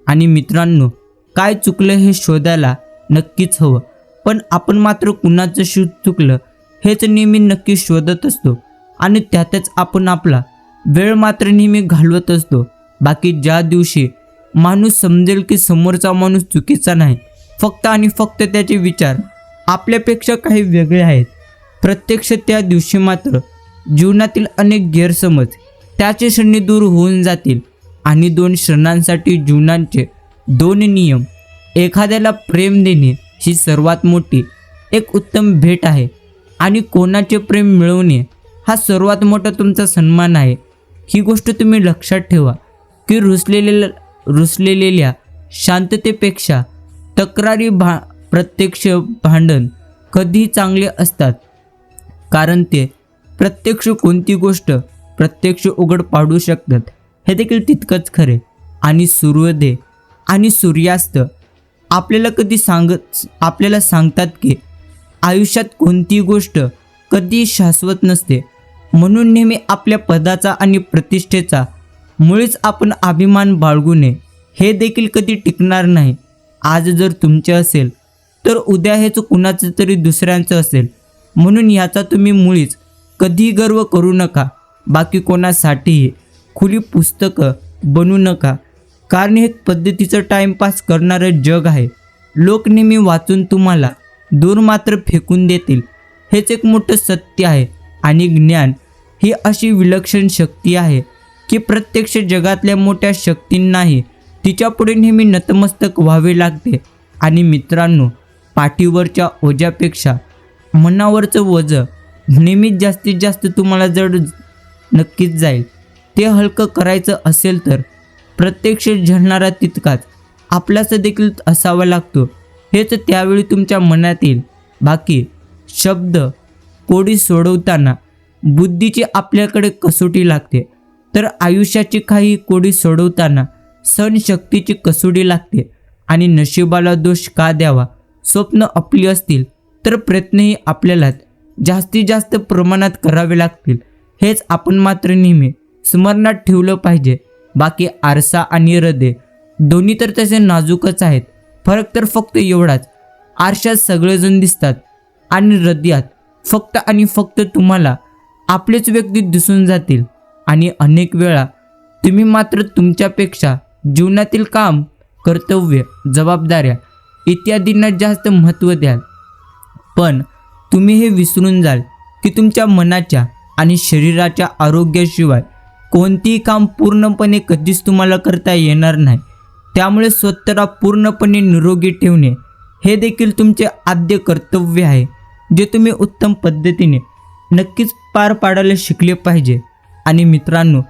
आणि मित्रांनो, काय चुकलं हे शोधायला नक्कीच हवं, पण आपण मात्र कुणाचं चुकलं हेच नेहमी नक्की शोधत असतो आणि त्यातच आपण आपला वेळ मात्र नेहमी घालवत असतो. बाकी ज्या दिवशी माणूस समजेल की समोरचा माणूस चुकीचा नाही, फक्त आणि फक्त त्याचे विचार आपल्यापेक्षा काही वेगळे आहेत, प्रत्यक्ष त्या दिवशी मात्र जीवनातील अनेक गैरसमज त्याचे क्षणी दूर होऊन जातील. आणि 2 क्षणांसाठी जीवनाचे 2 नियम. एखाद्याला प्रेम देणे ही सर्वात मोठी एक उत्तम भेट आहे आणि कोणाचे प्रेम मिळवणे हा सर्वात मोठा तुमचा सन्मान आहे. ही गोष्ट तुम्ही लक्षात ठेवा की रुसलेल्या शांततेपेक्षा तक्रारी प्रत्यक्ष भांडण कधीही चांगले असतात, कारण ते प्रत्यक्ष कोणती गोष्ट प्रत्यक्ष उघड पाडू शकतात. हे देखील तितकंच खरे. आणि सूर्योदय आणि सूर्यास्त आपल्याला सांगतात की आयुष्यात कोणतीही गोष्ट कधी शाश्वत नसते. म्हणून नेहमी आपल्या पदाचा आणि प्रतिष्ठेचा मुळीच आपण अभिमान बाळगू नये. हे देखील कधी टिकणार नाही. आज जर तुमचे असेल तर उद्या हेच कुणाचं तरी दुसऱ्यांचं असेल. म्हणून याचा तुम्ही मुळीच कधीही गर्व करू नका. बाकी कोणासाठीही खुली पुस्तकं बनवू नका, कारण हे पद्धतीचं टाईमपास करणारं जग आहे. लोक नेहमी वाचून तुम्हाला दूर मात्र फेकून देतील. हेच एक मोठं सत्य आहे. आणि ज्ञान ही अशी विलक्षण शक्ती आहे की प्रत्यक्ष जगातल्या मोठ्या शक्तींनाही तिच्यापुढे नेहमी नतमस्तक व्हावे लागते. आणि मित्रांनो, पाठीवरच्या ओझ्यापेक्षा मनावरचं वजं नेहमीच जास्तीत जास्त तुम्हाला जड नक्कीच जाईल. ते हलकं करायचं असेल तर प्रत्यक्ष झेलणारा तितकाच आपल्यास देखील असावा लागतो. हेच त्यावेळी तुमच्या मनात येईल. बाकी शब्द कोडी सोडवताना बुद्धीची आपल्याकडे कसोटी लागते, तर आयुष्याची काही कोडी सोडवताना सहनशक्तीची कसोटी लागते. आणि नशिबाला दोष का द्यावा स्वप्न आपली असतील तर प्रयत्नही आपल्याला जास्तीत जास्त प्रमाणात करावे लागतील, हेच आपण मात्र नेहमी स्मरणात ठेवलं पाहिजे. बाकी आरसा आणि हृदय दोन्ही तर तसे नाजूकच आहेत. फरक तर फक्त एवढाच, आरशात सगळेजण दिसतात आणि हृदयात फक्त आणि फक्त तुम्हाला आपलेच व्यक्ती दिसून जातील. आणि अनेक वेळा तुम्ही मात्र तुमच्यापेक्षा जीवनातील काम, कर्तव्य, जबाबदाऱ्या इत्यादींना जास्त महत्त्व द्याल. पण तुम्ही हे विसरून जाल की तुमच्या मनाच्या आणि शरीराच्या आरोग्याशिवाय कोणतेही काम पूर्णपणे कधीच तुम्हाला करता येणार नाही. त्यामुळे स्वतःला पूर्णपणे निरोगी ठेवणे हे देखील तुमचे आद्य कर्तव्य आहे, जे तुम्ही उत्तम पद्धतीने नक्कीच पार पाडायला शिकले पाहिजे. आणि मित्रांनो,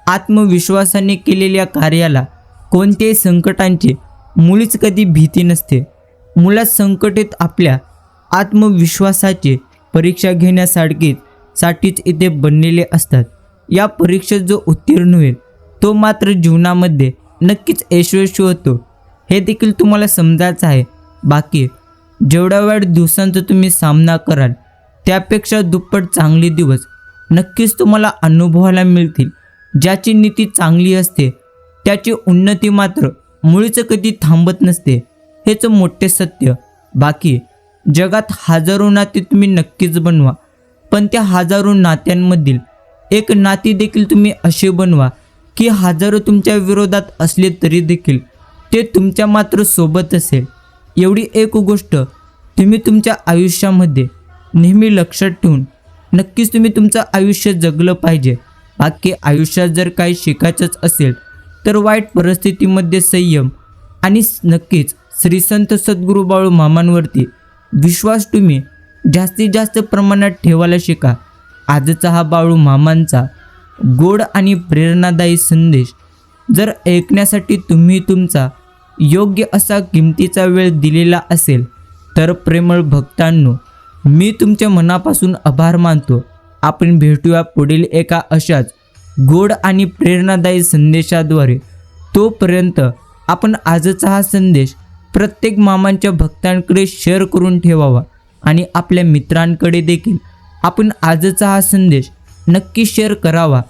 आत्मविश्वासाने केलेल्या कार्याला कोणत्याही संकटांची मुळीच कधी भीती नसते. मुळात संकटेत आपल्या आत्मविश्वासाची परीक्षा घेण्यासाठीच इथे बनलेले असतात. या परीक्षेत जो उत्तीर्ण होईल तो मात्र जीवनामध्ये नक्कीच यशस्वी होतो, हे देखील तुम्हाला समजायचं आहे. बाकी जेवढ्या वाईट दिवसांचा तुम्ही सामना कराल त्यापेक्षा दुप्पट चांगले दिवस नक्कीच तुम्हाला अनुभवायला मिळतील. ज्याची नीती चांगली असते त्याची उन्नती मात्र मुळीच कधी थांबत नसते, हेच मोठे सत्य. बाकी जगात हजारो नाते तुम्ही नक्कीच बनवा, पण त्या हजारो नात्यांमधील एक नाती देखील तुम्ही असे बनवा की हजारो तुमच्या विरोधात असले तरी देखील ते तुमच्या मात्र सोबत असेल. एवढी एक गोष्ट तुम्ही तुमच्या आयुष्यामध्ये नेहमी लक्षात ठेवून नक्कीच तुम्ही तुमचं आयुष्य जगलं पाहिजे. बाकी आयुष्यात जर काही शिकायचंच असेल तर वाईट परिस्थितीमध्ये संयम आणि नक्कीच श्री संत सद्गुरू बाळू मामांवरती विश्वास तुम्ही जास्तीत जास्त प्रमाणात ठेवायला शिका. आजचा हा बाळू मामांचा गोड आणि प्रेरणादायी संदेश जर ऐकण्यासाठी तुम्ही तुमचा योग्य असा किमतीचा वेळ दिलेला असेल तर प्रेमळ भक्तांनो, मी तुमच्या मनापासून आभार मानतो. आपण भेटूया पुढील एका अशाच गोड आणि प्रेरणादायी संदेशाद्वारे. तोपर्यंत आपण आजचा हा संदेश प्रत्येक मामांच्या भक्तांकडे शेअर करून ठेवावा आणि आपल्या मित्रांकडे देखील आपण आजचा हा संदेश नक्की शेअर करावा,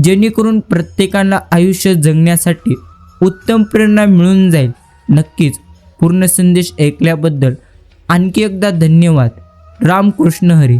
जेणेकरून प्रत्येकाला आयुष्य जगण्यासाठी उत्तम प्रेरणा मिळून जाईल. नक्कीच पूर्ण संदेश ऐकल्याबद्दल आणखी एकदा धन्यवाद. रामकृष्ण हरी.